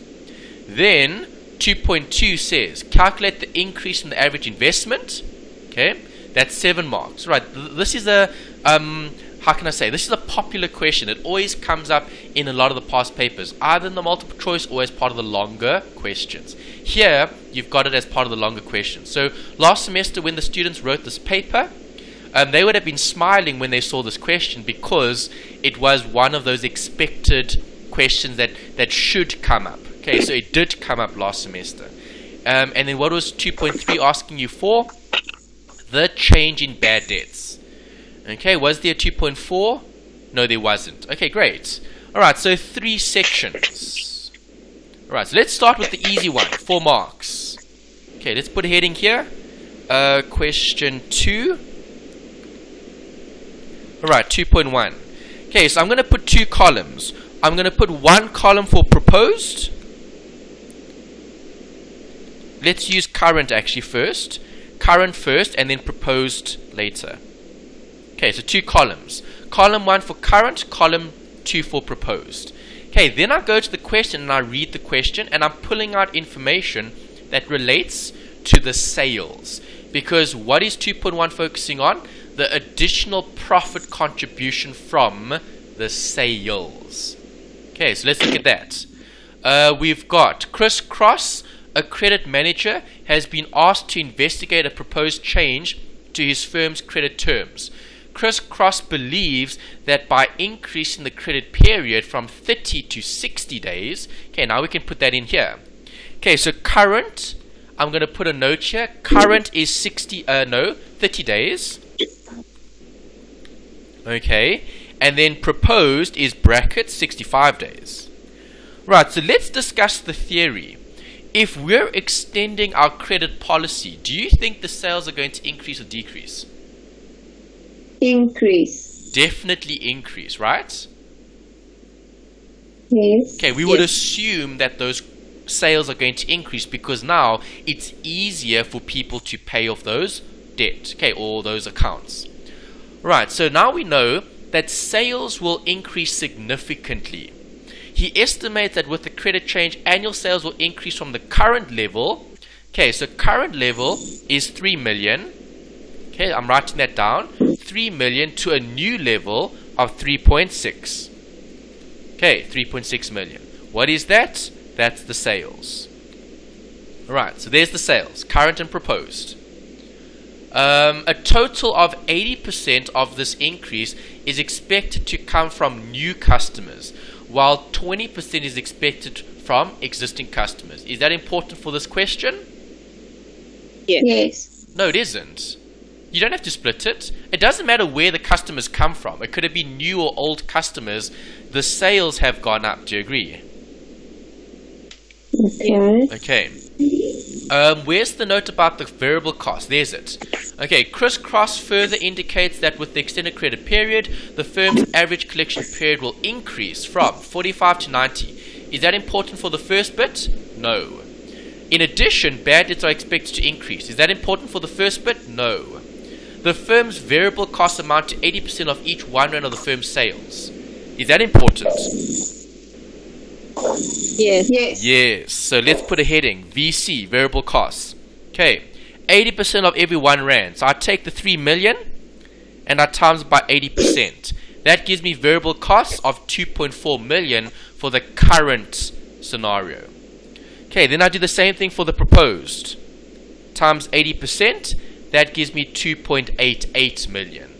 Then 2.2 says, calculate the increase in the average investment. Okay, that's 7 marks. Right, this is a, how can I say, this is a popular question. It always comes up in a lot of the past papers, either in the multiple choice or as part of the longer questions. Here, you've got it as part of the longer questions. So last semester when the students wrote this paper, they would have been smiling when they saw this question because it was one of those expected questions that should come up. Okay, so it did come up last semester. And then what was 2.3 asking you for? The change in bad debts. Okay, was there 2.4? No, there wasn't. Okay, great. Alright, so 3 sections. Alright, so let's start with the easy one, 4 marks. Okay, let's put a heading here. Question 2. Alright, 2.1. Okay, so I'm going to put 2 columns. I'm going to put 1 column for proposed. Let's use current actually first. Current first and then proposed later. Okay, so 2 columns. Column 1 for current, column 2 for proposed. Okay, then I go to the question and I read the question and I'm pulling out information that relates to the sales. Because what is 2.1 focusing on? The additional profit contribution from the sales. Okay, so let's look at that. We've got Chris Cross, a credit manager, has been asked to investigate a proposed change to his firm's credit terms. Chris Cross believes that by increasing the credit period from 30 to 60 days, okay, now we can put that in here. Okay, so current, I'm going to put a note here. Current is 30 days. Okay, and then proposed is bracket 65 days. Right, so let's discuss the theory. If we're extending our credit policy, do you think the sales are going to increase or decrease? Increase. Definitely increase, right? Yes. Okay, we would assume that those sales are going to increase because now it's easier for people to pay off those debt, okay, or those accounts. Right, so now we know that sales will increase significantly. He estimates that with the credit change, annual sales will increase from the current level. Okay, so current level is 3 million. Okay, I'm writing that down. 3 million to a new level of 3.6. Okay, 3.6 million. What is that? That's the sales. Alright, so there's the sales, current and proposed. A total of 80% of this increase is expected to come from new customers, while 20% is expected from existing customers. Is that important for this question? Yes. No, it isn't. You don't have to split it. It doesn't matter where the customers come from. It could have been new or old customers. The sales have gone up. Do you agree? Okay. Where's the note about the variable cost? There's it. Okay, crisscross further indicates that with the extended credit period, the firm's average collection period will increase from 45 to 90. Is that important for the first bit? No. In addition, bad debts are expected to increase. Is that important for the first bit? No. The firm's variable costs amount to 80% of each £1 of the firm's sales. Is that important? Yes. Yes. So let's put a heading. VC, variable costs. Okay. 80% of every £1. So I take the 3 million and I times it by 80%. That gives me variable costs of 2.4 million for the current scenario. Okay, then I do the same thing for the proposed. Times 80%, that gives me 2.88 million.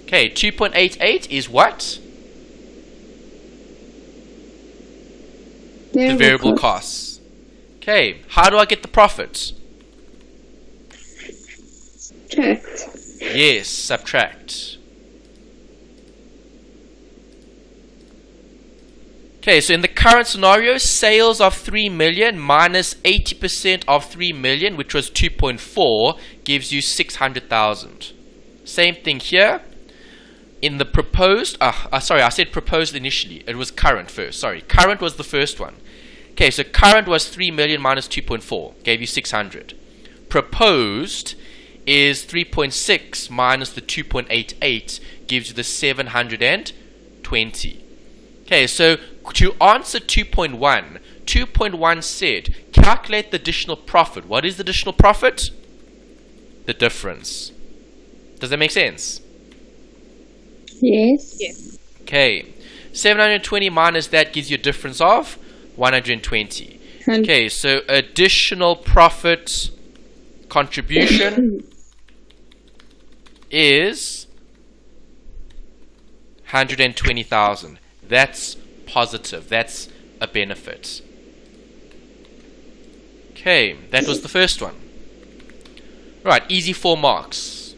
Okay, 2.88 is what? The variable costs. Okay, how do I get the profit? Subtract. Yes, subtract. Okay, so in the current scenario, sales of 3 million minus 80% of 3 million, which was 2.4, gives you 600,000. Same thing here. In the proposed, sorry, I said proposed initially. It was current first. Sorry, current was the first one. Okay, so current was 3 million minus 2.4, gave you 600. Proposed is 3.6 minus the 2.88, gives you the 720. Okay, so to answer 2.1, 2.1 said, calculate the additional profit. What is the additional profit? The difference. Does that make sense? Yes. Okay, 720 minus that gives you a difference of 120. Okay, so additional profit contribution is 120,000. That's positive. That's a benefit. Okay, that was the first one. Right, easy 4 marks.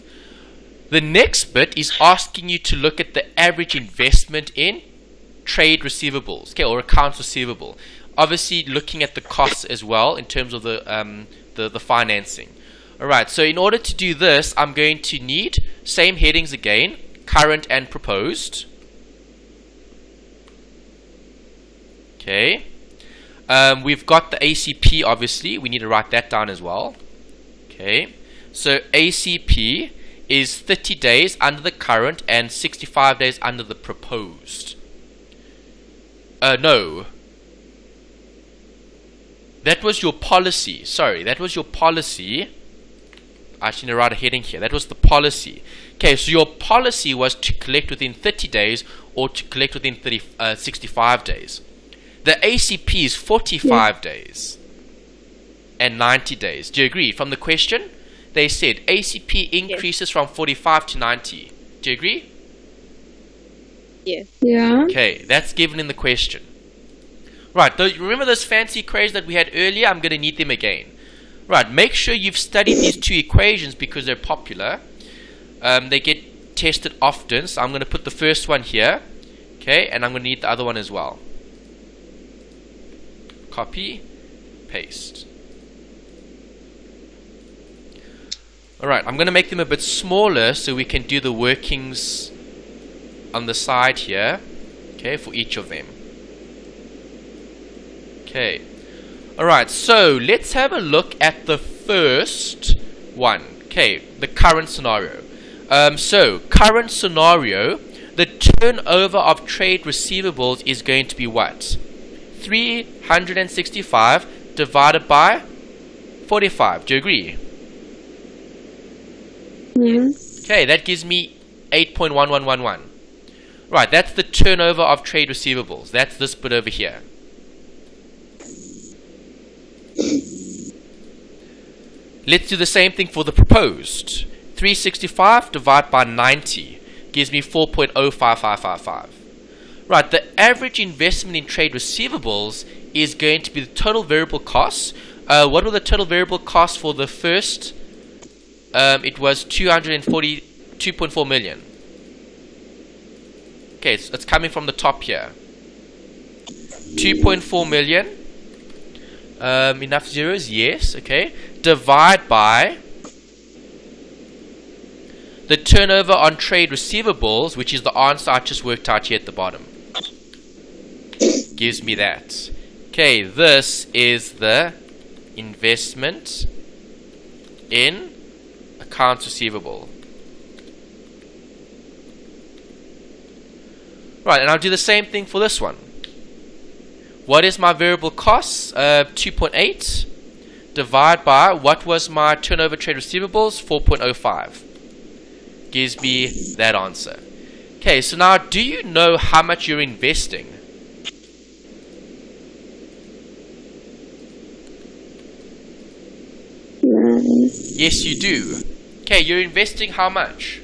The next bit is asking you to look at the average investment in trade receivables, okay, or accounts receivable. Obviously, looking at the costs as well in terms of the financing. All right, so in order to do this, I'm going to need same headings again, current and proposed. Okay, we've got the ACP, obviously. We need to write that down as well. Okay, so ACP is 30 days under the current and 65 days under the proposed. No. That was your policy. Sorry, that was your policy. I actually need to write a heading here. That was the policy. Okay, so your policy was to collect within 30 days or to collect within 65 days. The ACP is 45 days and 90 days. Do you agree? From the question, they said ACP increases from 45 to 90. Do you agree? Yes. Yeah. Okay, that's given in the question. Right, remember those fancy equations that we had earlier? I'm going to need them again. Right, make sure you've studied these 2 equations because they're popular. They get tested often, so I'm going to put the first one here. Okay, and I'm going to need the other one as well. Copy, paste. Alright, I'm going to make them a bit smaller so we can do the workings on the side here. Okay, for each of them. Okay. Alright, so let's have a look at the first one. Okay, the current scenario. So, current scenario, the turnover of trade receivables is going to be what? 365 divided by 45. Do you agree? Okay, that gives me 8.1111. Right, that's the turnover of trade receivables. That's this bit over here. Let's do the same thing for the proposed. 365 divided by 90 gives me 4.05555. Right, the average investment in trade receivables is going to be the total variable costs. What were the total variable costs for the first? It was 242.4 million. Okay, so it's coming from the top here. 2.4 million. Enough zeros? Yes. Okay. Divide by the turnover on trade receivables, which is the answer I just worked out here at the bottom. Gives me that. Okay, this is the investment in accounts receivable. Right, and I'll do the same thing for this one. What is my variable costs? 2.8 divide by what was my turnover trade receivables? 4.05. Gives me that answer. Okay, so now do you know how much you're investing? Yes, you do. Okay, you're investing how much?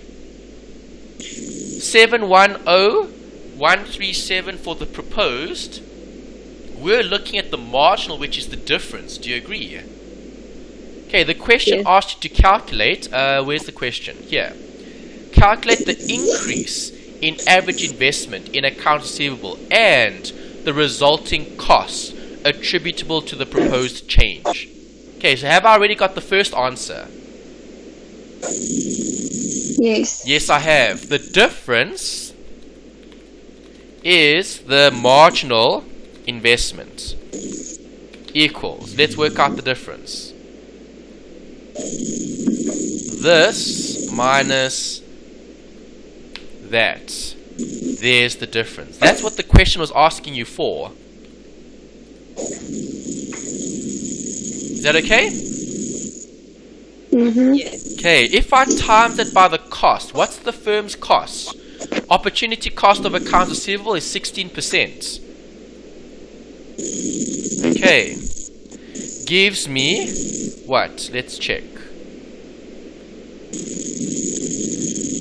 710,137 for the proposed. We're looking at the marginal, which is the difference. Do you agree? Okay, the question asked you to calculate. Where's the question? Here. Calculate the increase in average investment in accounts receivable and the resulting costs attributable to the proposed change. Okay, so have I already got the first answer? Yes. Yes, I have. The difference is the marginal investment equals, let's work out the difference. This minus that. There's the difference. That's what the question was asking you for. Is that okay? Yes. Okay, if I times it by the cost, what's the firm's cost? Opportunity cost of accounts receivable is 16%. Okay, gives me what? Let's check.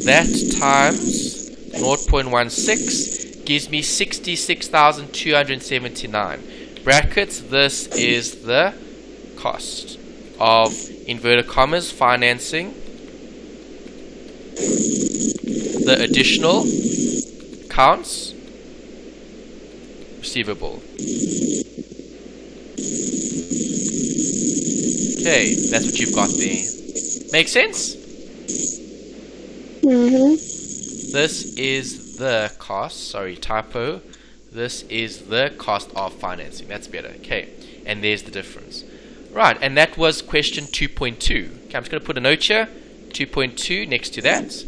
That times 0.16 gives me 66,279. Brackets, this is the cost of, inverted commas, financing the additional accounts receivable. Okay, that's what you've got there. Make sense? This is the cost, sorry, typo. This is the cost of financing. That's better. Okay, and there's the difference. Right, and that was question 2.2. Okay, I'm just going to put a note here. 2.2 next to that.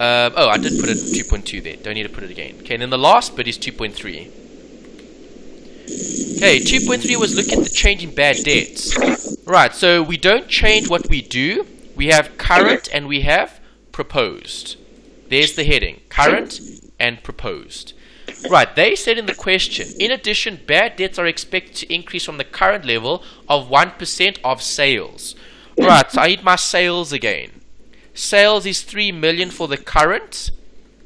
Oh, I did put it 2.2 there. Don't need to put it again. Okay, and then the last bit is 2.3. Okay, 2.3 was looking at the change in bad debts. Right, so we don't change what we do. We have current and we have proposed. There's the heading. Current and proposed. Right, they said in the question, in addition, bad debts are expected to increase from the current level of 1% of sales. Right, so I need my sales again. Sales is 3 million for the current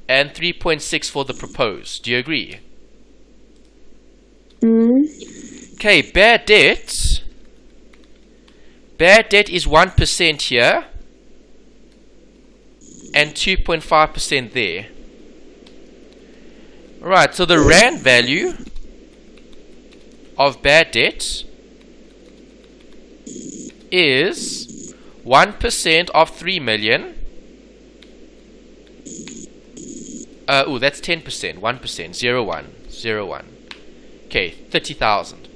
and 3.6 for the proposed. Do you agree? Okay, bad debt. Bad debt is 1% here and 2.5% there. Right, so the rand value of bad debt is 1% of 3 million. That's 10%. 1%. 0.1. Okay, 30,000.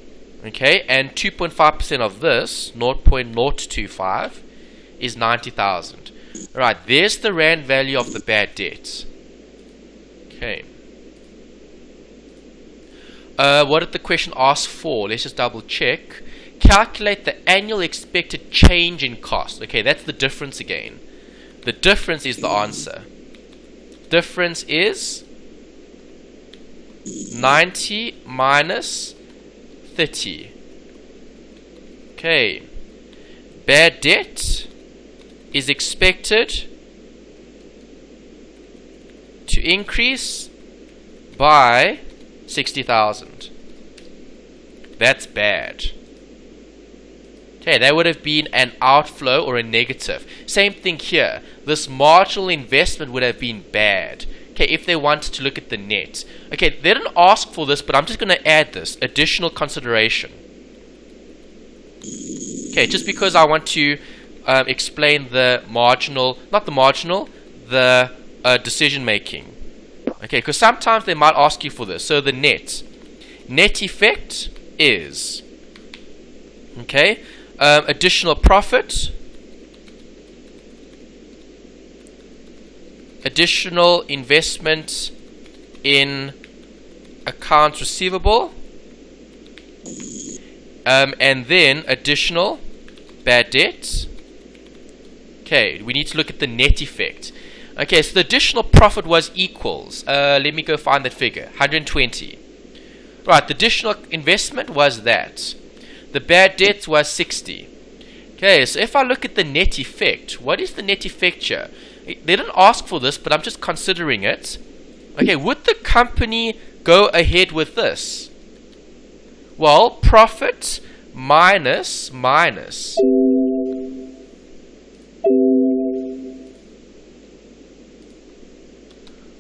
Okay, and 2.5% of this, 0.025, is 90,000. Right, there's the rand value of the bad debts. Okay. What did the question ask for? Let's just double check. Calculate the annual expected change in cost. Okay, that's the difference again. The difference is the answer. Difference is 90 minus 30. Okay. Bad debt is expected to increase by 60,000. That's bad. Okay, that would have been an outflow or a negative. Same thing here. This marginal investment would have been bad. Okay, if they wanted to look at the net. Okay, they didn't ask for this, but I'm just going to add this. Additional consideration. Okay, just because I want to explain the marginal, not the marginal, the decision making. Okay, because sometimes they might ask you for this. So the net effect is, okay, additional profit, additional investment in accounts receivable, and then additional bad debts. Okay, we need to look at the net effect. Okay, so the additional profit was equals, let me go find that figure, 120. Right, the additional investment was that. The bad debts was 60. Okay, so if I look at the net effect, what is the net effect here? They didn't ask for this, but I'm just considering it. Okay, would the company go ahead with this? Well, profit minus.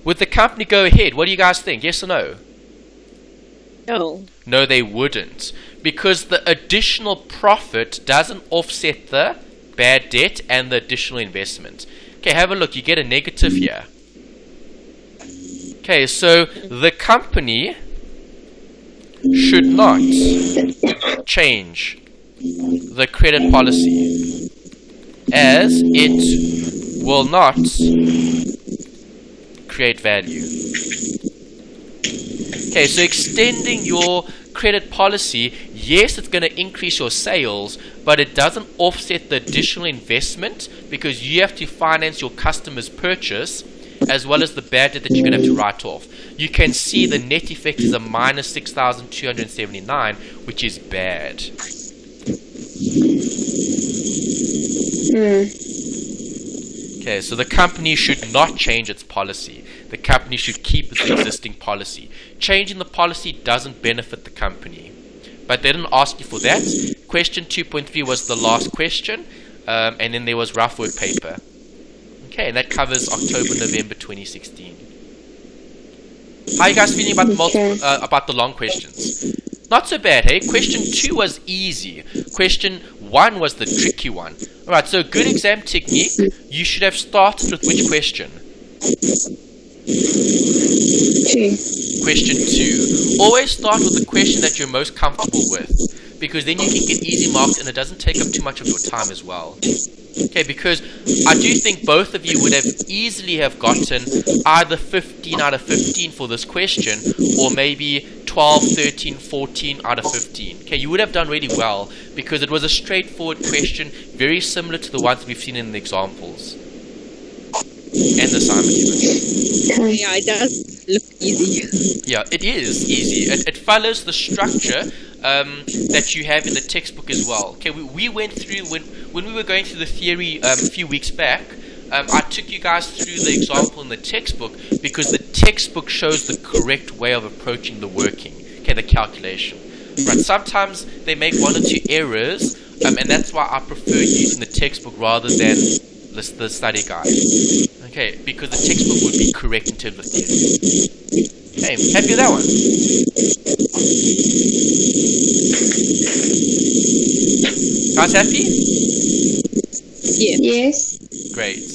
Would the company go ahead? What do you guys think? Yes or no? No. No, they wouldn't. Because the additional profit doesn't offset the bad debt and the additional investment. Okay, have a look. You get a negative here. Okay, so the company should not change the credit policy, as it will not create value. Okay, so extending your credit policy, yes, it's going to increase your sales, but it doesn't offset the additional investment because you have to finance your customer's purchase as well as the bad debt that you're going to have to write off. You can see the net effect is a minus 6,279, which is bad. Okay, so the company should not change its policy. The company should keep its existing policy. Changing the policy doesn't benefit the company. But they didn't ask you for that. Question 2.3 was the last question, and then there was rough work paper. Okay, and that covers October, November 2016. How are you guys feeling about the long questions? Not so bad, hey? Question 2 was easy. Question 1 was the tricky one. Alright, so good exam technique. You should have started with which question? Question 2. Always start with the question that you're most comfortable with, because then you can get easy marks and it doesn't take up too much of your time as well. Okay, because I do think both of you would have easily have gotten either 15 out of 15 for this question, or maybe 12, 13, 14 out of 15. Okay, you would have done really well because it was a straightforward question, very similar to the ones we've seen in the examples. And the assignment even. Yeah, it does look easy. Yeah, it is easy. It follows the structure that you have in the textbook as well. Okay, we went through, when we were going through the theory a few weeks back, I took you guys through the example in the textbook because the textbook shows the correct way of approaching the working, okay, the calculation. Right, sometimes they make 1 or 2 errors, and that's why I prefer using the textbook rather than the study guide. Okay, because the textbook would be correct in terms of theory. Okay, happy with that one? Guys happy? Yes. Great.